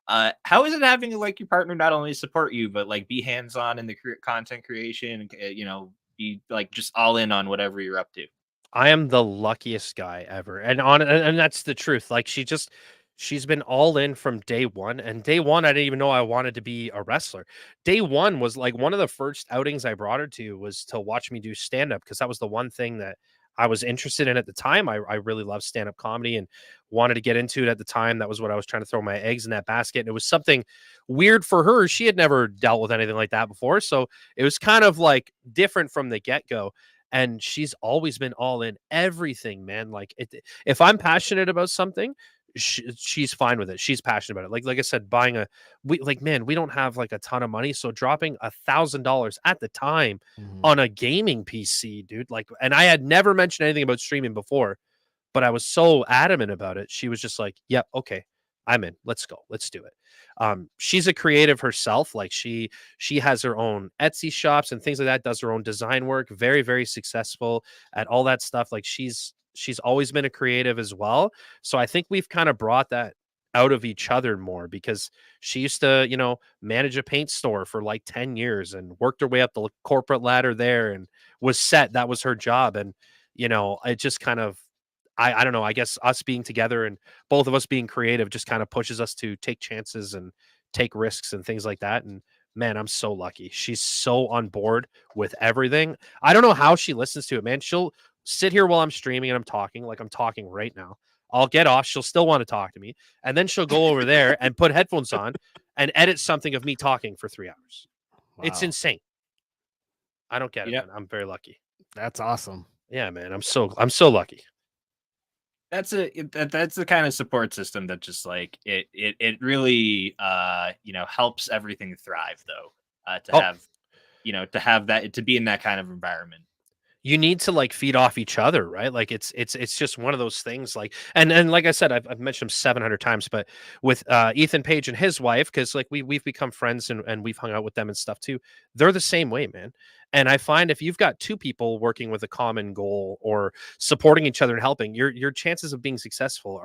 How is it having like your partner not only support you but like be hands on in the content creation? Be like just all in on whatever you're up to. I am the luckiest guy ever, and that's the truth. Like, she's been all in from day one. And day one, I didn't even know I wanted to be a wrestler. Day one was like one of the first outings I brought her to was to watch me do stand up, because that was the one thing that I was interested in at the time. I really loved stand up comedy and wanted to get into it at the time. That was what I was trying to throw my eggs in that basket. And it was something weird for her. She had never dealt with anything like that before. So it was kind of like different from the get go. And she's always been all in everything, man. Like, if I'm passionate about something, she's fine with it. She's passionate about it. Like I said, we don't have like a ton of money, so dropping $1,000 at the time on a gaming PC, dude. Like, and I had never mentioned anything about streaming before, but I was so adamant about it. She was just like, "Yep, okay, I'm in. Let's go. Let's do it." She's a creative herself. Like, she has her own Etsy shops and things like that. Does her own design work. Very, very successful at all that stuff. Like, she's always been a creative as well. So I think we've kind of brought that out of each other more, because she used to, manage a paint store for like 10 years and worked her way up the corporate ladder there and was set. That was her job. And, it just kind of, I don't know, I guess us being together and both of us being creative just kind of pushes us to take chances and take risks and things like that. And man, I'm so lucky. She's so on board with everything. I don't know how she listens to it, man. She'll sit here while I'm streaming and I'm talking like I'm talking right now. I'll get off. She'll still want to talk to me. And then she'll go over there and put headphones on and edit something of me talking for 3 hours. Wow. It's insane. I don't get it, man. I'm very lucky. That's awesome. Yeah, man. I'm so lucky. That's the kind of support system that just like it really helps everything thrive, though, to have that, to be in that kind of environment. You need to like feed off each other, right? Like it's just one of those things. Like, and like I said, I've mentioned him 700 times, but with Ethan Page and his wife, because like we've become friends and we've hung out with them and stuff too. They're the same way, man. And I find if you've got two people working with a common goal or supporting each other and helping, your chances of being successful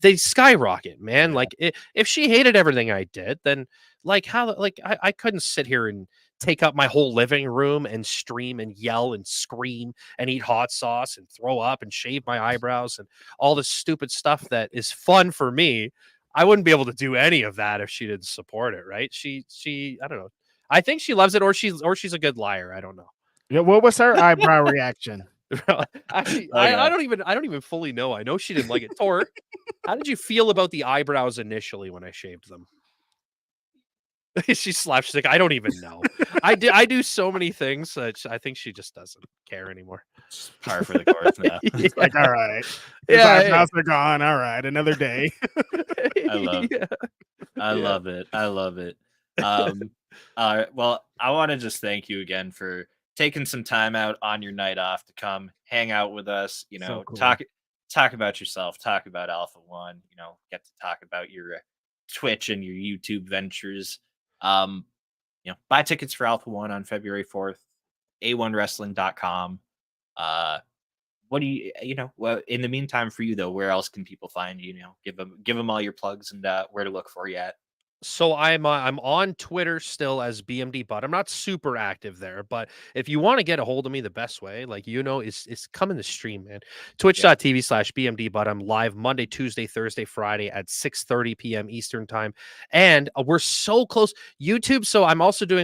they skyrocket, man. Like, if she hated everything I did, then like I couldn't sit here and take up my whole living room and stream and yell and scream and eat hot sauce and throw up and shave my eyebrows and all this stupid stuff that is fun for me. I wouldn't be able to do any of that if she didn't support it, right? She I don't know. I think she loves it, or she's a good liar. I don't know. Yeah, what was her eyebrow reaction? Actually, Oh yeah. I don't even fully know. I know she didn't like it. Tor, how did you feel about the eyebrows initially when I shaved them? She slaps. She's like, I don't even know. I do so many things that I think she just doesn't care anymore. It's par for the course now. It's like, all right, his Yeah, eyebrows are gone. All right, another day. I love yeah. I Yeah. love it. I love it. Um, well, I want to just thank you again for taking some time out on your night off to come hang out with us. So cool. Talk about yourself, talk about Alpha-1. Get to talk about your Twitch and your YouTube ventures. Um, buy tickets for Alpha-1 on February 4th. A1wrestling.com. Uh, what do well, in the meantime for you though, where else can people find you? Give them all your plugs and where to look for you at. So I'm on Twitter still as BMD Bud. I'm not super active there, but if you want to get a hold of me, the best way, is come in the stream, man. Twitch.tv/BMD Bud. I'm live Monday, Tuesday, Thursday, Friday at 6:30 p.m. Eastern time. And we're so close. YouTube. So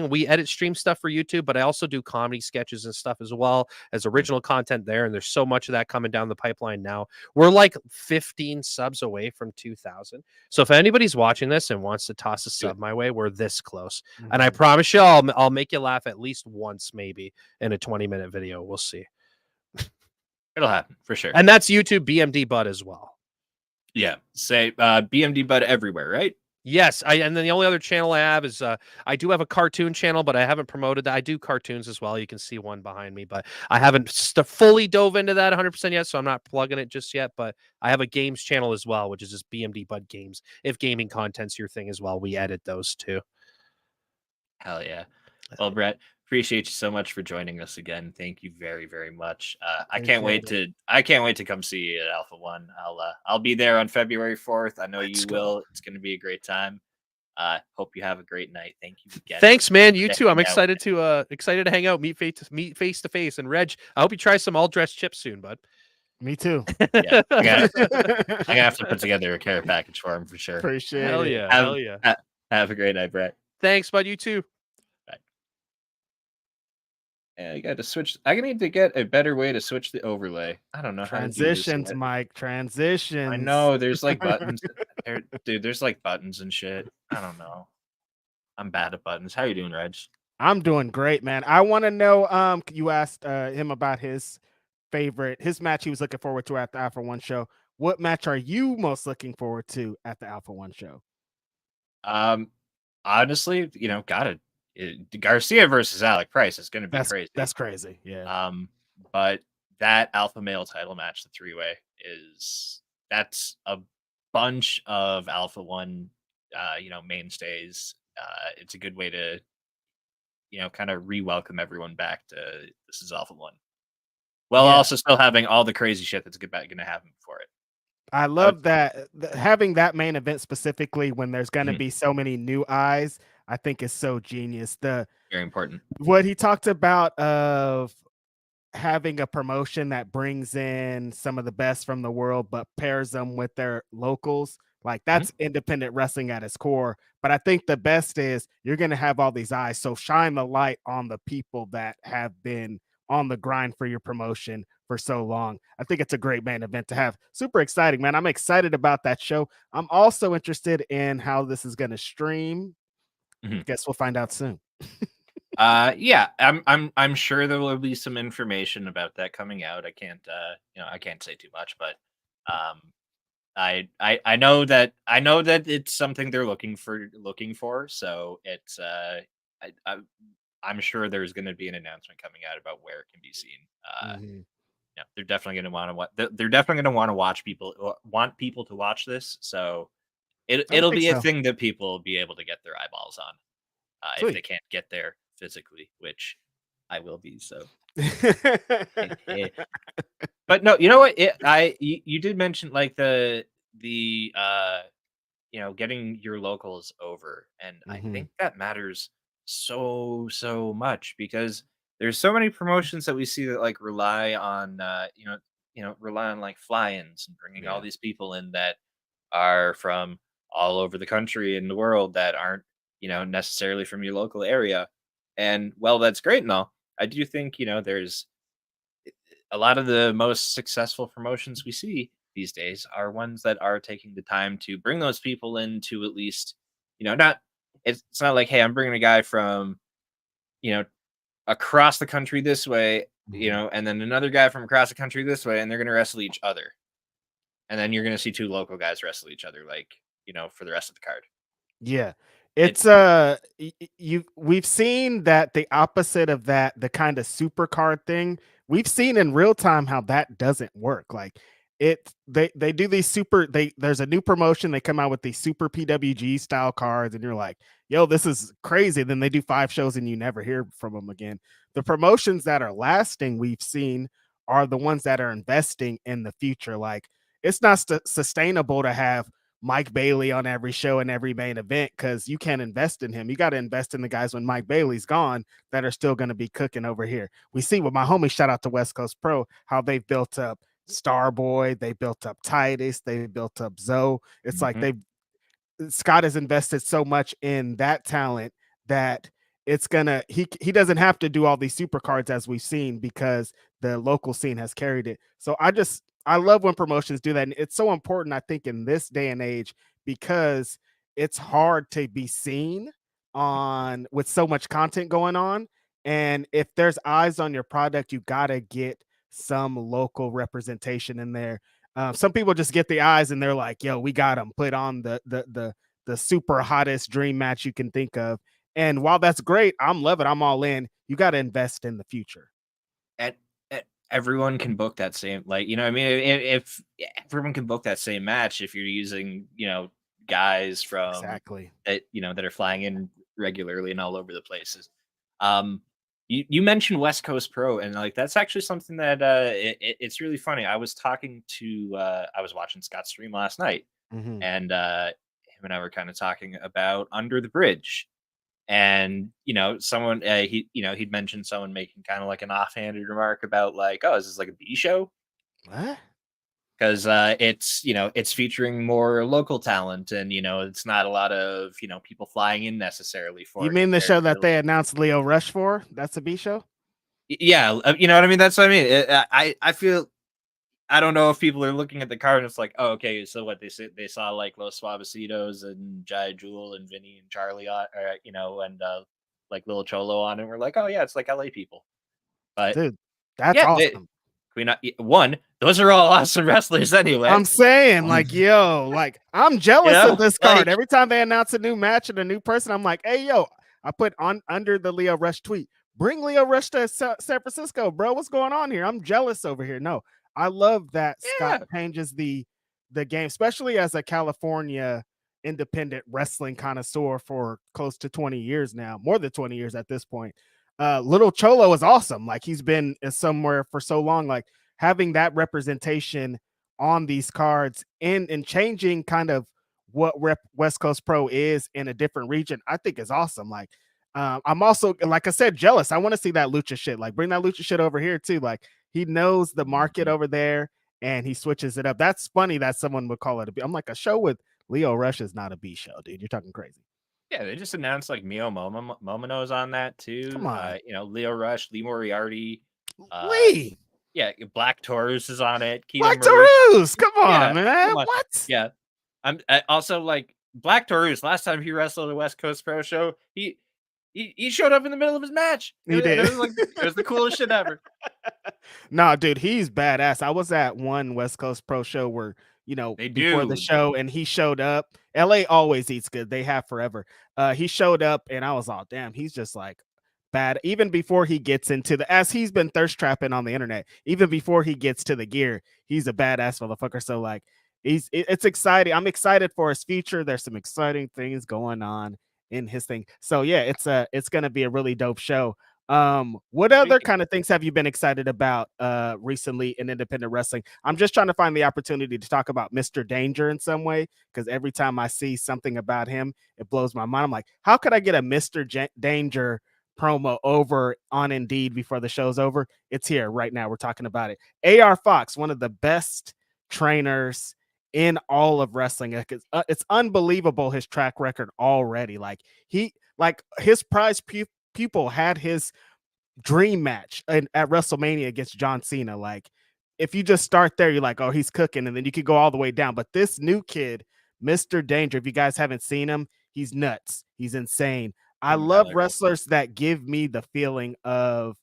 we edit stream stuff for YouTube, but I also do comedy sketches and stuff as well as original content there. And there's so much of that coming down the pipeline now. We're like 15 subs away from 2,000. So if anybody's watching this and wants to toss a sub my way, we're this close. And I promise you, I'll make you laugh at least once, maybe in a 20-minute video. We'll see. It'll happen for sure. And that's YouTube BMD Bud as well. Yeah. Say BMD Bud everywhere, right? Yes. And then the only other channel I have is I do have a cartoon channel, but I haven't promoted that. I do cartoons as well. You can see one behind me, but I haven't fully dove into that 100% yet, so I'm not plugging it just yet. But I have a games channel as well, which is just BMD Bud Games. If gaming content's your thing as well, we edit those too. Hell yeah. Well, Brett, appreciate you so much for joining us again. Thank you very, very much. I can't wait to come see you at Alpha-1. I'll be there on February 4th. I know you will. It's going to be a great time. Hope you have a great night. Thank you again. Thanks, man. You too. I'm excited to hang out, meet face to face. And Reg, I hope you try some all dressed chips soon, bud. Me too. Yeah, I'm gonna have to put together a care package for him for sure. Appreciate Hell it. yeah. Hell yeah. Have a great night, Brett. Thanks, bud. You too. Bye. Yeah, I got to switch. I need to get a better way to switch the overlay. I don't know Transitions, how to do this. Mike. Transitions. I know there's like buttons. Dude, there's like buttons and shit. I don't know. I'm bad at buttons. How you doing, Reg? I'm doing great, man. I want to know. You asked him about his match he was looking forward to at the Alpha-1 show. What match are you most looking forward to at the Alpha-1 show? Honestly, Garcia versus Alec Price is going to be crazy. That's crazy. Yeah. But that alpha male title match, the 3-way, that's a bunch of Alpha-1, mainstays. It's a good way to, kind of re-welcome everyone back to this is Alpha-1. Well, also still having all the crazy shit that's going to happen before it. I love that having that main event specifically when there's going to be so many new eyes, I think is so genius. Very important. What he talked about of having a promotion that brings in some of the best from the world, but pairs them with their locals. Like that's independent wrestling at its core. But I think the best is you're going to have all these eyes. So shine the light on the people that have been on the grind for your promotion for so long. I think it's a great main event to have. Super exciting, man. I'm excited about that show. I'm also interested in how this is going to stream. Guess we'll find out soon. Yeah, I'm sure there will be some information about that coming out. I can't say too much, but I know that it's something they're looking for. So it's I'm sure there's going to be an announcement coming out about where it can be seen. They're definitely going to want people to watch this. So it'll be a thing that people will be able to get their eyeballs on if they can't get there physically, which I will be. So, but no, you know what? You did mention like the getting your locals over, and I think that matters so much because there's so many promotions that we see that like rely on like fly-ins and bringing all these people in that are from all over the country and the world that aren't necessarily from your local area. And well, that's great and all. I do think there's a lot of the most successful promotions we see these days are ones that are taking the time to bring those people in to at least, not it's not like, hey, I'm bringing a guy from, you know, across the country this way, and then another guy from across the country this way, and they're going to wrestle each other. And then you're going to see two local guys wrestle each other, like, for the rest of the card. Yeah. It, It's we've seen that the opposite of that, the kind of super card thing, we've seen in real time how that doesn't work. Like they do these there's a new promotion, they come out with these super PWG style cards, and you're like, yo, this is crazy. Then they do 5 shows and you never hear from them again. The promotions that are lasting, we've seen, are the ones that are investing in the future. Like it's not sustainable to have Mike Bailey on every show and every main event because you can't invest in him. You got to invest in the guys when Mike Bailey's gone that are still going to be cooking over here. We see with my homie, shout out to West Coast Pro, how they've built up Starboy, they built up Titus, they built up Zoe. It's like Scott has invested so much in that talent that it's gonna he doesn't have to do all these super cards as we've seen because the local scene has carried it. So I love when promotions do that. And it's so important, I think, in this day and age, because it's hard to be seen on with so much content going on. And if there's eyes on your product, you gotta get some local representation in there. Some people just get the eyes and they're like, "Yo, we got them." Put on the super hottest dream match you can think of. And while that's great, I'm loving. I'm all in. You got to invest in the future. and, everyone can book that same, like, I mean, if everyone can book that same match, if you're using, guys from Exactly that, that are flying in regularly and all over the places. You mentioned West Coast Pro, and like that's actually something that it's really funny. I was watching Scott's stream last night, and him and I were kind of talking about Under the Bridge, and someone he'd mentioned someone making kind of like an offhanded remark about like, oh, is this like a B show? What? Because it's featuring more local talent, and it's not a lot of people flying in necessarily for You it mean the show compared that to, they announced Leo Rush for? That's a B show? yeah, you know what I mean. That's what I mean. I feel, I don't know if people are looking at the card and it's like, oh, okay, so what they saw like Los Suavecitos and Jai Jewel and Vinny and Charlie on, or, and like Lil Cholo on, and we're like, oh yeah, it's like LA people. But Dude, that's yeah, awesome. we not one. Those are all awesome wrestlers anyway. I'm saying, like, yo, like, I'm jealous of this card. Like, Every time they announce a new match and a new person, I'm like, hey, yo, I put on under the Leo Rush tweet, bring Leo Rush to San Francisco, bro. What's going on here? I'm jealous over here. No, I love that Scott changes the game, especially as a California independent wrestling connoisseur for close to 20 years now, more than 20 years at this point. Little Cholo is awesome. Like, he's been somewhere for so long. Like, having that representation on these cards and changing kind of what West Coast Pro is in a different region, I think is awesome. Like, I'm also, like I said, jealous. I want to see that lucha shit. Like, bring that lucha shit over here too. Like, he knows the market over there and he switches it up. That's funny that someone would call it a B. I'm like, a show with Leo Rush is not a B show, dude. You're talking crazy. Yeah, they just announced like Mio Momino's on that too. Come on. Leo Rush, Lee Moriarty, Lee. Yeah, Black Taurus is on it. Black Taurus, come on, man. Come on. What? Yeah, I also like Black Taurus. Last time he wrestled a West Coast Pro show, he showed up in the middle of his match. He did. It was the coolest shit ever. Nah, dude, he's badass. I was at one West Coast Pro show where, before the show, and he showed up. LA always eats good. They have forever. He showed up and I was all, damn, he's just like bad. Even before he gets into as he's been thirst trapping on the internet, even before he gets to the gear, he's a badass motherfucker. So like, it's exciting. I'm excited for his future. There's some exciting things going on in his thing. So yeah, it's gonna be a really dope show. What other kind of things have you been excited about recently in independent wrestling? I'm just trying to find the opportunity to talk about Mr. Danger in some way, because every time I see something about him, it blows my mind. I'm like, how could I get a Mr. Danger promo over on Indeed before the show's over? It's here right now. We're talking about it. AR Fox, one of the best trainers in all of wrestling. It's unbelievable, his track record already. Like, his prize pupil had his dream match at WrestleMania against John Cena. Like, if you just start there, you're like, oh, he's cooking, and then you could go all the way down. But this new kid, Mr. Danger, if you guys haven't seen him, he's nuts. He's insane. I love wrestlers that give me the feeling of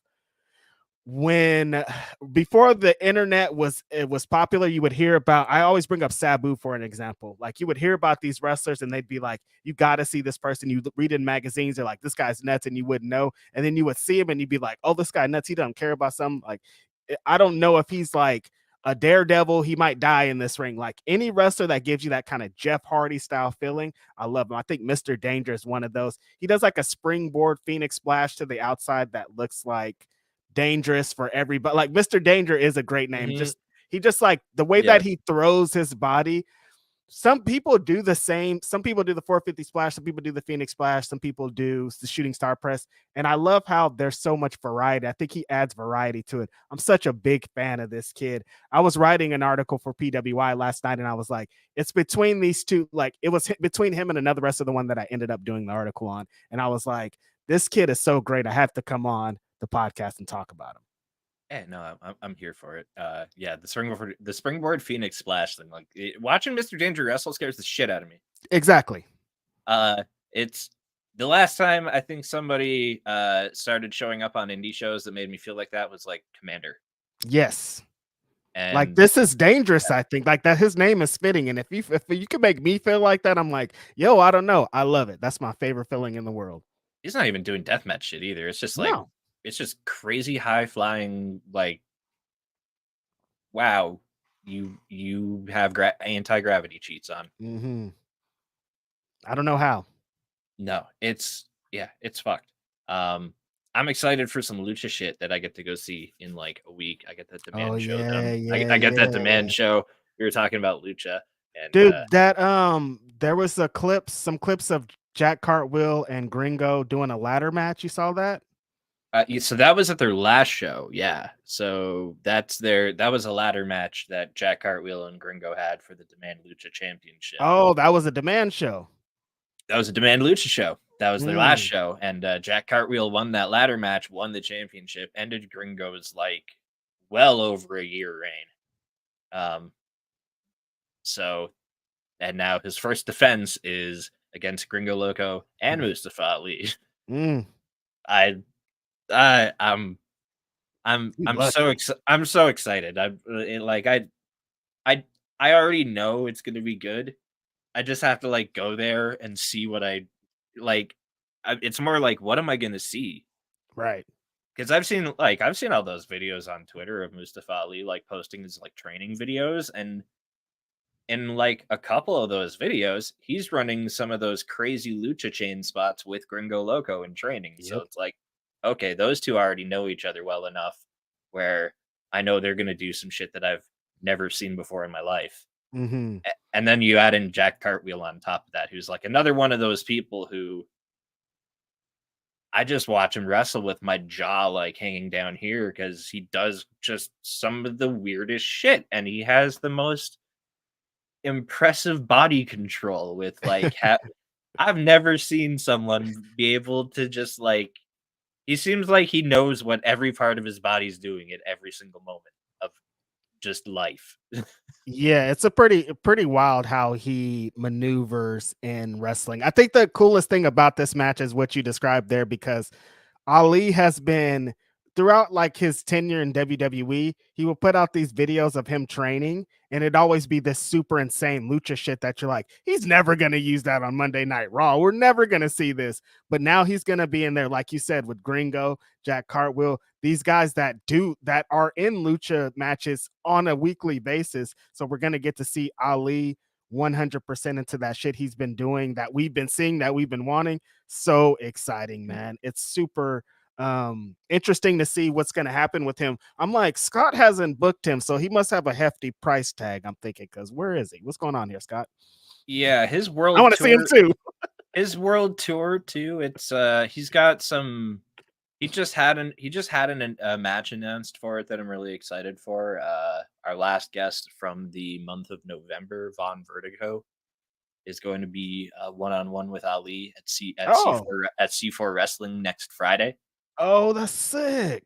when before the internet was popular, you would hear about, I always bring up Sabu for an example. Like, you would hear about these wrestlers and they'd be like, you got to see this person. You read in magazines, they're like, this guy's nuts, and you wouldn't know. And then you would see him and you'd be like, oh, this guy nuts. He doesn't care about something. Like, I don't know if he's like a daredevil. He might die in this ring. Like, any wrestler that gives you that kind of Jeff Hardy style feeling, I love him. I think Mr. Danger is one of those. He does like a springboard Phoenix splash to the outside that looks like dangerous for everybody. Like, Mr. Danger is a great name. Just he just like the way that he throws his body. Some people do the same. Some people do the 450 splash. Some people do the Phoenix splash. Some people do the shooting star press. And I love how there's so much variety. I think he adds variety to it. I'm such a big fan of this kid. I was writing an article for PWI last night, and I was like, it's between these two. Like, it was between him and another wrestler, the one that I ended up doing the article on. And I was like, this kid is so great. I have to come on the podcast and talk about him. Yeah, no, I'm here for it. Yeah, the springboard Phoenix splash thing. Like, watching Mr. Danger wrestle scares the shit out of me. Exactly. It's the last time I think somebody started showing up on indie shows that made me feel like that was like Commander. Yes. And like, this is dangerous. Yeah. I think like that his name is fitting. And if you can make me feel like that, I'm like, yo, I don't know. I love it. That's my favorite feeling in the world. He's not even doing deathmatch shit either. It's just like, it's just crazy high flying. Like, wow, you have anti-gravity cheats on. I don't know how. No, it's fucked. I'm excited for some lucha shit that I get to go see in like a week. I get that demand show. I get that demand show. We were talking about lucha, and dude, that there was some clips of Jack Cartwheel and Gringo doing a ladder match. You saw that? So that was at their last show. Yeah. So that was a ladder match that Jack Cartwheel and Gringo had for the Demand Lucha Championship. Oh, that was a demand show. That was a Demand Lucha show. That was their last show. And Jack Cartwheel won that ladder match, won the championship, ended Gringo's like well over a year reign. So, and now his first defense is against Gringo Loco and Mustafa Ali. I'm so excited. I already know it's gonna be good. I just have to like go there and see what I like. It's more like, what am I gonna see? Right. Because I've seen all those videos on Twitter of Mustafa Ali like posting his like training videos, and in like a couple of those videos, he's running some of those crazy lucha chain spots with Gringo Loco in training. Yep. So it's like, okay, those two already know each other well enough where I know they're gonna do some shit that I've never seen before in my life. And then you add in Jack Cartwheel on top of that, who's like another one of those people who I just watch him wrestle with my jaw like hanging down here because he does just some of the weirdest shit, and he has the most impressive body control with like I've never seen someone be able to just like, he seems like he knows what every part of his body's doing at every single moment of just life. Yeah, it's a pretty wild how he maneuvers in wrestling. I think the coolest thing about this match is what you described there, because Ali has been throughout like his tenure in WWE, he will put out these videos of him training, and it'd always be this super insane lucha shit that you're like, he's never going to use that on Monday Night Raw. We're never going to see this. But now he's going to be in there, like you said, with Gringo, Jack Cartwheel, these guys that are in lucha matches on a weekly basis. So we're going to get to see Ali 100% into that shit he's been doing, that we've been seeing, that we've been wanting. So exciting, man. It's super interesting to see what's going to happen with him. I'm like, Scott hasn't booked him, so he must have a hefty price tag, I'm thinking, because where is he? What's going on here, Scott? Yeah, his world I want to see him too. His world tour too. It's he's got some, he just had a match announced for it that I'm really excited for. Our last guest from the month of November, Von Vertigo, is going to be one-on-one with Ali at C4 Wrestling next Friday. Oh, that's sick.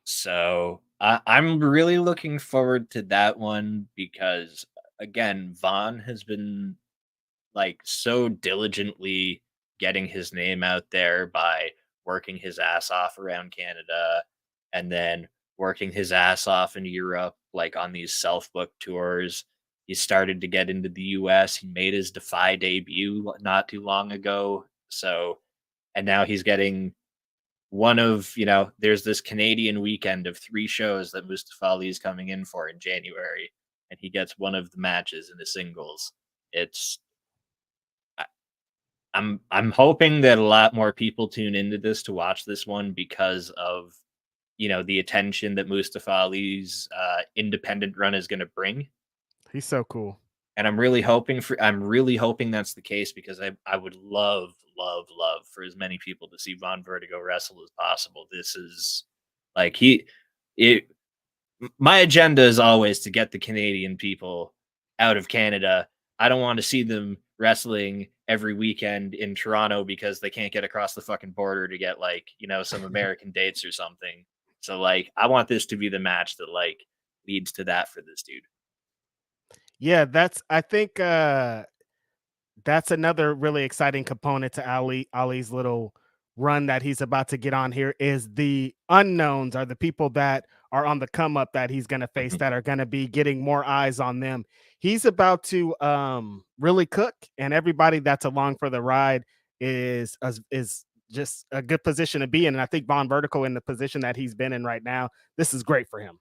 So I'm really looking forward to that one because, again, Vaughn has been like so diligently getting his name out there by working his ass off around Canada and then working his ass off in Europe, like on these self book tours. He started to get into the US. He made his Defy debut not too long ago. So, and now he's getting one of, there's this Canadian weekend of 3 shows that Mustafa Ali is coming in for in January, and he gets one of the matches in the singles. It's I I'm hoping that a lot more people tune into this to watch this one because of, the attention that Mustafa Ali's, independent run is gonna bring, He's so cool. and I'm really hoping that's the case because I would love, love, love for as many people to see Von Vertigo wrestle as possible. This is like it my agenda is always to get the Canadian people out of Canada. I don't want to see them wrestling every weekend in Toronto because they can't get across the fucking border to get like, some American dates or something. So like I want this to be the match that like leads to that for this dude. Yeah, I think that's another really exciting component to Ali's little run that he's about to get on here is the unknowns are the people that are on the come up that he's going to face Mhm. that are going to be getting more eyes on them. He's about to really cook, and everybody that's along for the ride is just a good position to be in. And I think Von Vertical in the position that he's been in right now, this is great for him.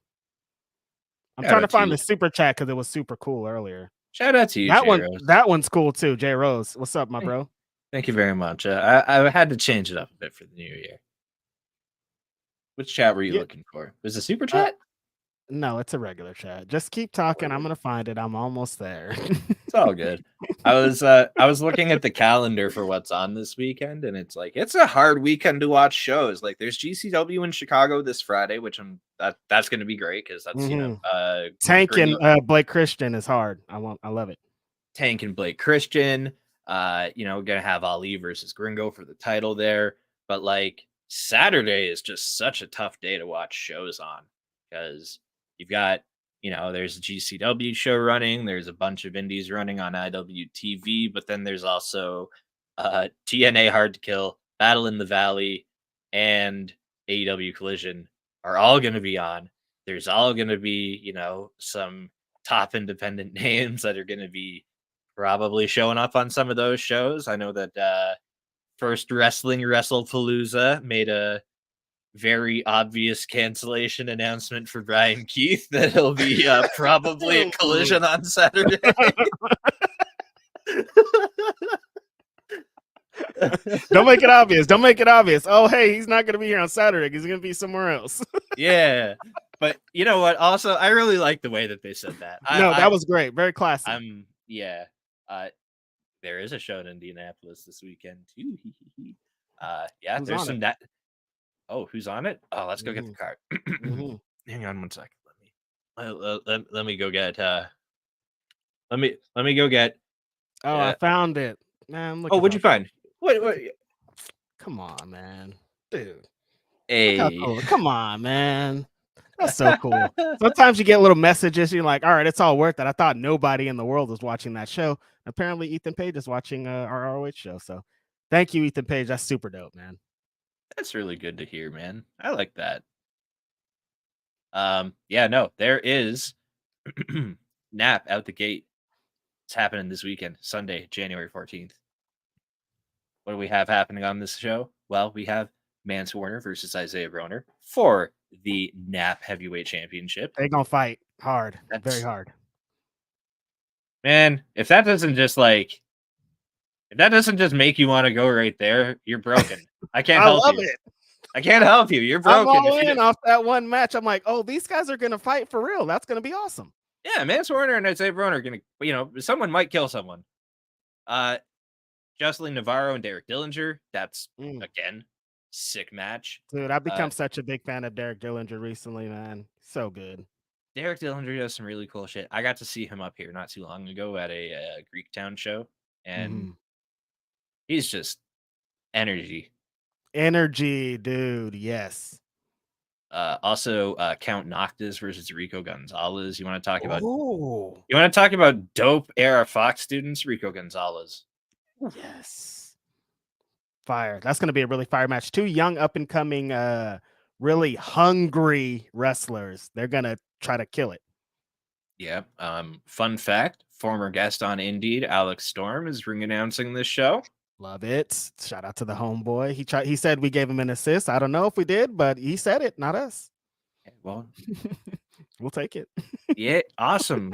I'm Shout trying to out to find you. the super chat because it was super cool earlier. Shout out to you, That J one, Rose. that one's cool too. J Rose, what's up, my Thank, bro? thank you very much. I had to change it up a bit for the new year. Which chat were you Yeah, looking for? Was it super uh, chat? no, it's a regular chat. Just keep Oh, talking. I'm really? gonna find it. I'm almost there. It's all good. I was looking at the calendar for what's on this weekend, and it's like it's a hard weekend to watch shows. Like there's GCW in Chicago this Friday, which that's gonna be great because that's Mhm. Tank and Gringo Blake Christian is hard. I love it. Tank and Blake Christian. We're gonna have Ali versus Gringo for the title there. But like Saturday is just such a tough day to watch shows on because you've got, there's a GCW show running, there's a bunch of indies running on IWTV, but then there's also TNA Hard to Kill, Battle in the Valley, and AEW Collision are all gonna be on. There's all gonna be, some top independent names that are gonna be probably showing up on some of those shows. I know that First Wrestling WrestlePalooza made a very obvious cancellation announcement for Brian Keith that he'll be probably a collision on Saturday. Don't make it obvious. Don't make it obvious. Oh, hey, he's not gonna be here on Saturday. He's gonna be somewhere else. Yeah. But you know what? Also, I really like the way that they said that. No, that was great. Very classy. Yeah. Uh, there is a show in Indianapolis this weekend too. Yeah, Who's there's on some it? that. Oh, who's on it? Oh, let's go get the Mhm, card. mhm. Hang on one second. Let me go get let me go get. Oh, I Uh, found it. Man, look oh, at what'd you how find? What? come on, man. Dude, look how A. cool. Come on, man. That's so cool. Sometimes you get little messages. You're like, all right, it's all worth it. I thought nobody in the world was watching that show. Apparently, Ethan Page is watching our ROH show. So thank you, Ethan Page. That's super dope, man. That's really good to hear, man. I like that. Yeah, no, there is Nap out the gate. It's happening this weekend, Sunday, January 14th. What do we have happening on this show? Well, we have Mance Warner versus Isaiah Broner for the Nap Heavyweight Championship. They're gonna fight hard, very That's hard. Man, if that doesn't just make you want to go right there, you're broken. I can't I help love you. it. I can't help you. You're I'm broken. all If you in did, off that one match. I'm like, oh, these guys are gonna fight for real. That's gonna be awesome. yeah, Mance Warner and Isaiah Broner are gonna, someone might kill someone. Uh, Jocelyn Navarro and Derek Dillinger. That's Mm. again sick match. Dude, I've Uh, become such a big fan of Derek Dillinger recently, man. So good. Derek Dillinger does some really cool shit. I got to see him up here not too long ago at a Greek Town show, and Mhm. he's just energy. energy, dude. Yes. Also, Count Noctis versus Rico Gonzalez. You want to talk about? Oh, You want to talk about dope era Fox students? Rico Gonzalez. yes. Fire. That's going to be a really fire match. Two young, up and coming, really hungry wrestlers. They're going to try to kill it. Yeah. Fun fact: former guest on Indeed, Alex Storm, is ring announcing this show. Love it. Shout out to the homeboy. He said we gave him an assist. I don't know if we did, but he said it, not us. Well, we'll take it. Yeah, awesome.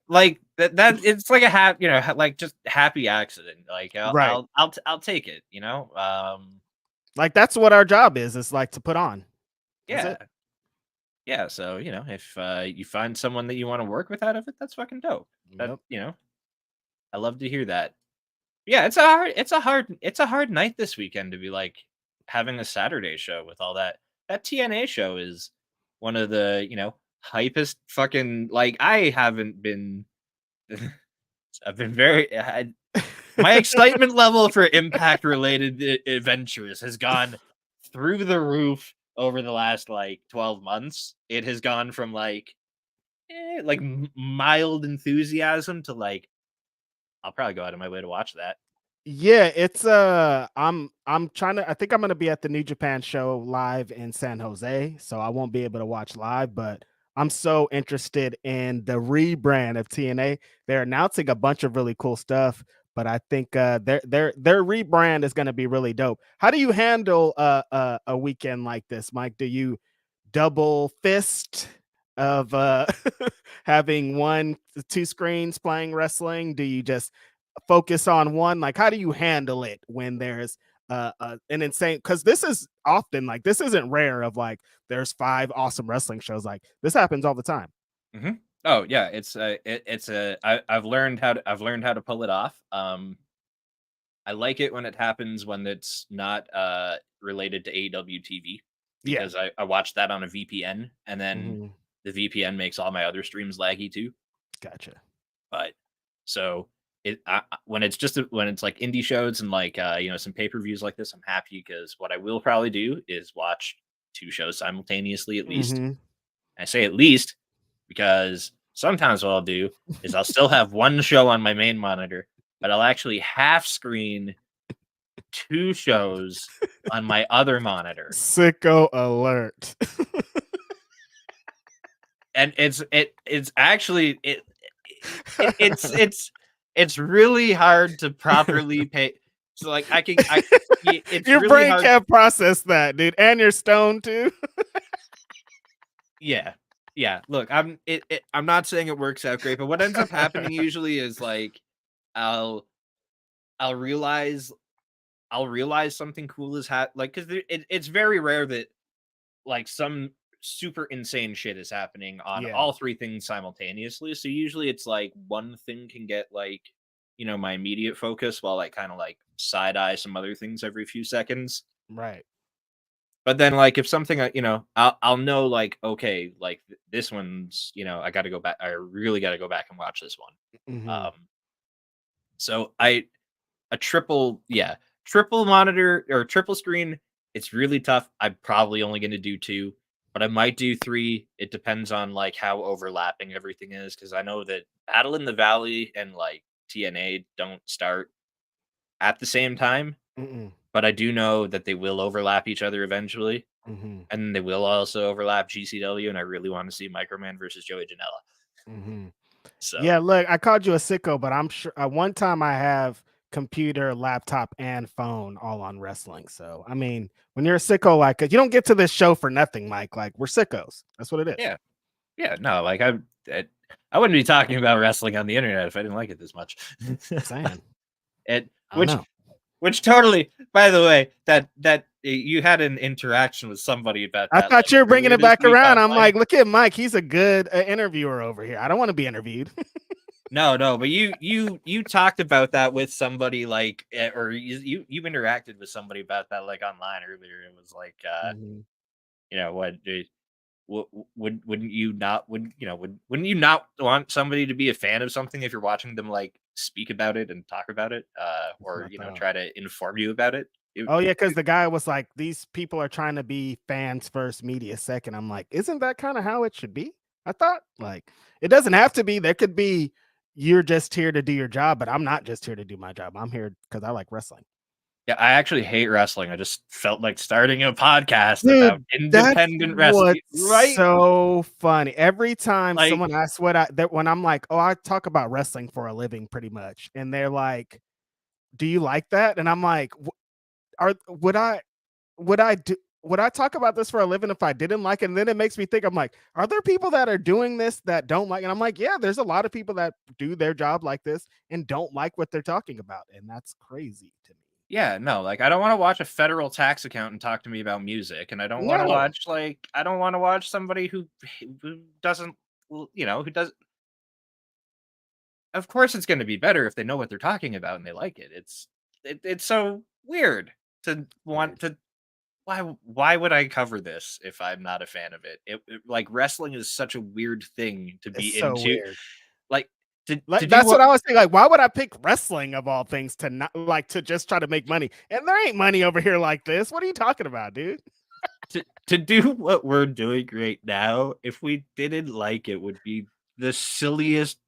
Like that. It's like a like just happy accident. Like Right. I'll take it. Like that's what our job is like to put on. Yeah. Yeah. So if you find someone that you want to work with out of it, that's fucking dope. That I love to hear that. Yeah, it's a hard night this weekend to be like having a Saturday show with all that. That TNA show is one of the, hypest fucking, like, I haven't been I've been my excitement level for Impact related adventures has gone through the roof over the last like 12 months. It has gone from like mild enthusiasm to like I'll probably go out of my way to watch that. Yeah, it's I'm trying to I think I'm gonna be at the New Japan show live in San Jose, so I won't be able to watch live, but I'm so interested in the rebrand of TNA. They're announcing a bunch of really cool stuff, but I think their rebrand is gonna be really dope. How do you handle a weekend like this, Mike? Do you double fist of having two screens playing wrestling? Do you just focus on one? Like, how do you handle it when there's an insane, because this is often like, this isn't rare of like there's 5 awesome wrestling shows. Like this happens all the time. Mm-hmm. Oh yeah, I've learned how to pull it off. I like it when it happens when it's not related to AEW TV because I watch that on a VPN and then the VPN makes all my other streams laggy too. Gotcha. But so when it's like indie shows and like some pay-per-views like this, I'm happy because what I will probably do is watch 2 shows simultaneously at least. I say at least because sometimes what I'll do is I'll still have one show on my main monitor, but I'll actually half screen 2 shows on my other monitor. Sicko alert. And it's actually it's really hard to properly pay. So like it's your really brain hard. can't process that, dude, and you're stoned too. Yeah. Look, I'm not saying it works out great, but what ends up happening usually is like I'll realize something cool is like because it's very rare that like some super insane shit is happening on all 3 things simultaneously. So usually it's like one thing can get like my immediate focus while I kind of like side eye some other things every few seconds. Right. But then like if something I'll know like okay like this one's I got to go back. I really got to go back and watch this one. So a triple monitor or triple screen, it's really tough. I'm probably only going to do 2, but I might do 3. It depends on like how overlapping everything is because I know that Battle in the Valley and like TNA don't start at the same time. But I do know that they will overlap each other eventually. And they will also overlap GCW, and I really want to see Microman versus Joey Janela. So yeah, look, I called you a sicko, but I'm sure one time I have computer, laptop, and phone all on wrestling. So I mean, when you're a sicko, like you don't get to this show for nothing, Mike. Like we're sickos. That's what it is. Yeah. No, like I wouldn't be talking about wrestling on the internet if I didn't like it this much. Saying which totally, by the way, that you had an interaction with somebody about that. I thought like, you were bringing it back around. I'm like, look at Mike. He's a good interviewer over here. I don't want to be interviewed. No, but you talked about that with somebody like, or you interacted with somebody about that like online earlier. It was like, wouldn't you not want somebody to be a fan of something if you're watching them like speak about it and talk about it, or try to inform you about it? Oh yeah, because the guy was like, these people are trying to be fans first, media second. I'm like, isn't that kind of how it should be? I thought like it doesn't have to be. There could be you're just here to do your job, but I'm not just here to do my job. I'm here because I like wrestling. Yeah, I actually hate wrestling. I just felt like starting a podcast about Dude, that's independent what's wrestling, right? so funny. Every time Like, someone asks when I'm like, oh, I talk about wrestling for a living pretty much. And they're like, do you like that? And I'm like, would I talk about this for a living if I didn't like it? And then it makes me think, I'm like, are there people that are doing this that don't like it? And I'm like, yeah, there's a lot of people that do their job like this and don't like what they're talking about. And that's crazy to me. yeah, no, like I don't want to watch a federal tax accountant talk to me about music, and I don't want to No. watch I don't want to watch somebody who doesn't, who does. Of course, it's going to be better if they know what they're talking about and they like it. It's so weird to want to. Why would I cover this if I'm not a fan of it? Like wrestling is such a weird thing to It's be so into. weird. Like to Like do that's what what I was saying. Like, why would I pick wrestling of all things to not like to just try to make money? And there ain't money over here like this. What are you talking about, dude? to do what we're doing right now, if we didn't like it, would be the silliest,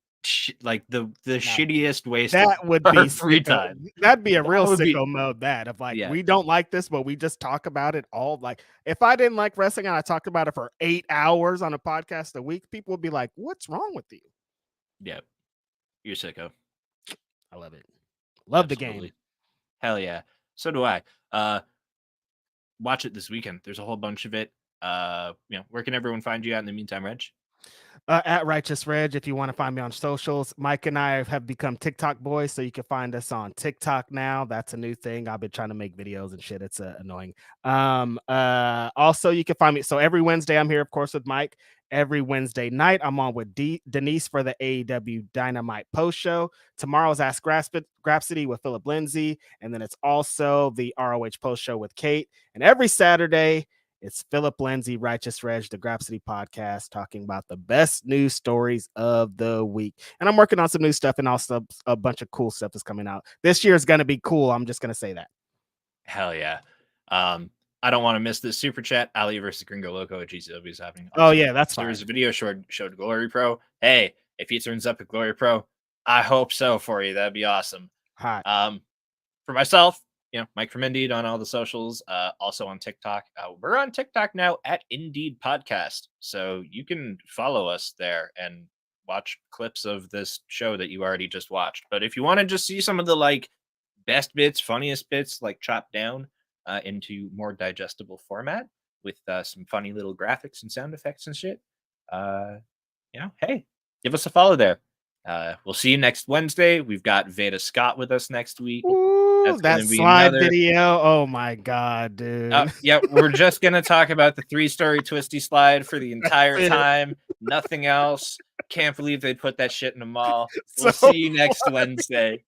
like the No, shittiest waste of that would our be free sicko. time. That'd be a That real would be sicko mode. That of like yeah, we don't like this, but we just talk about it all. Like if I didn't like wrestling and I talked about it for 8 hours on a podcast a week, people would be like, "What's wrong with you?" yeah. You're sicko. I love it. Love the Absolutely. game. Hell yeah. So do I. Watch it this weekend. There's a whole bunch of it. Where can everyone find you at in the meantime, Reg? At Righteous Reg, if you want to find me on socials. Mike and I have become TikTok boys, so you can find us on TikTok now. That's a new thing. I've been trying to make videos and shit. It's annoying. Also, you can find me. So every Wednesday, I'm here, of course, with Mike. Every Wednesday night, I'm on with Denise for the AEW Dynamite post show. Tomorrow's Ask Grapsity with Philip Lindsay, and then it's also the ROH post show with Kate. And every Saturday, it's Philip Lindsay, Righteous Reg, the Grapsity podcast, talking about the best news stories of the week. And I'm working on some new stuff, and also a bunch of cool stuff is coming out. This year is going to be cool. I'm just going to say that. Hell yeah. I don't want to miss this super chat. Ali versus Gringo Loco at GCW is happening. Oh yeah, that's fine. There's a video showed Glory Pro. Hey, if he turns up at Glory Pro, I hope so for you. That'd be awesome. Hi. For myself, Mike from Indeed on all the socials, also on TikTok. We're on TikTok now at Indeed Podcast. So you can follow us there and watch clips of this show that you already just watched. But if you want to just see some of the best bits, funniest bits, chopped down into more digestible format with some funny little graphics and sound effects and shit, hey, give us a follow there. We'll see you next Wednesday. We've got Veda Scott with us next week. Ooh, that slide video. Oh my god, dude. Yeah, we're just gonna talk about the 3-story twisty slide for the entire time. Nothing else. Can't believe they put that shit in a mall. We'll see you next Wednesday.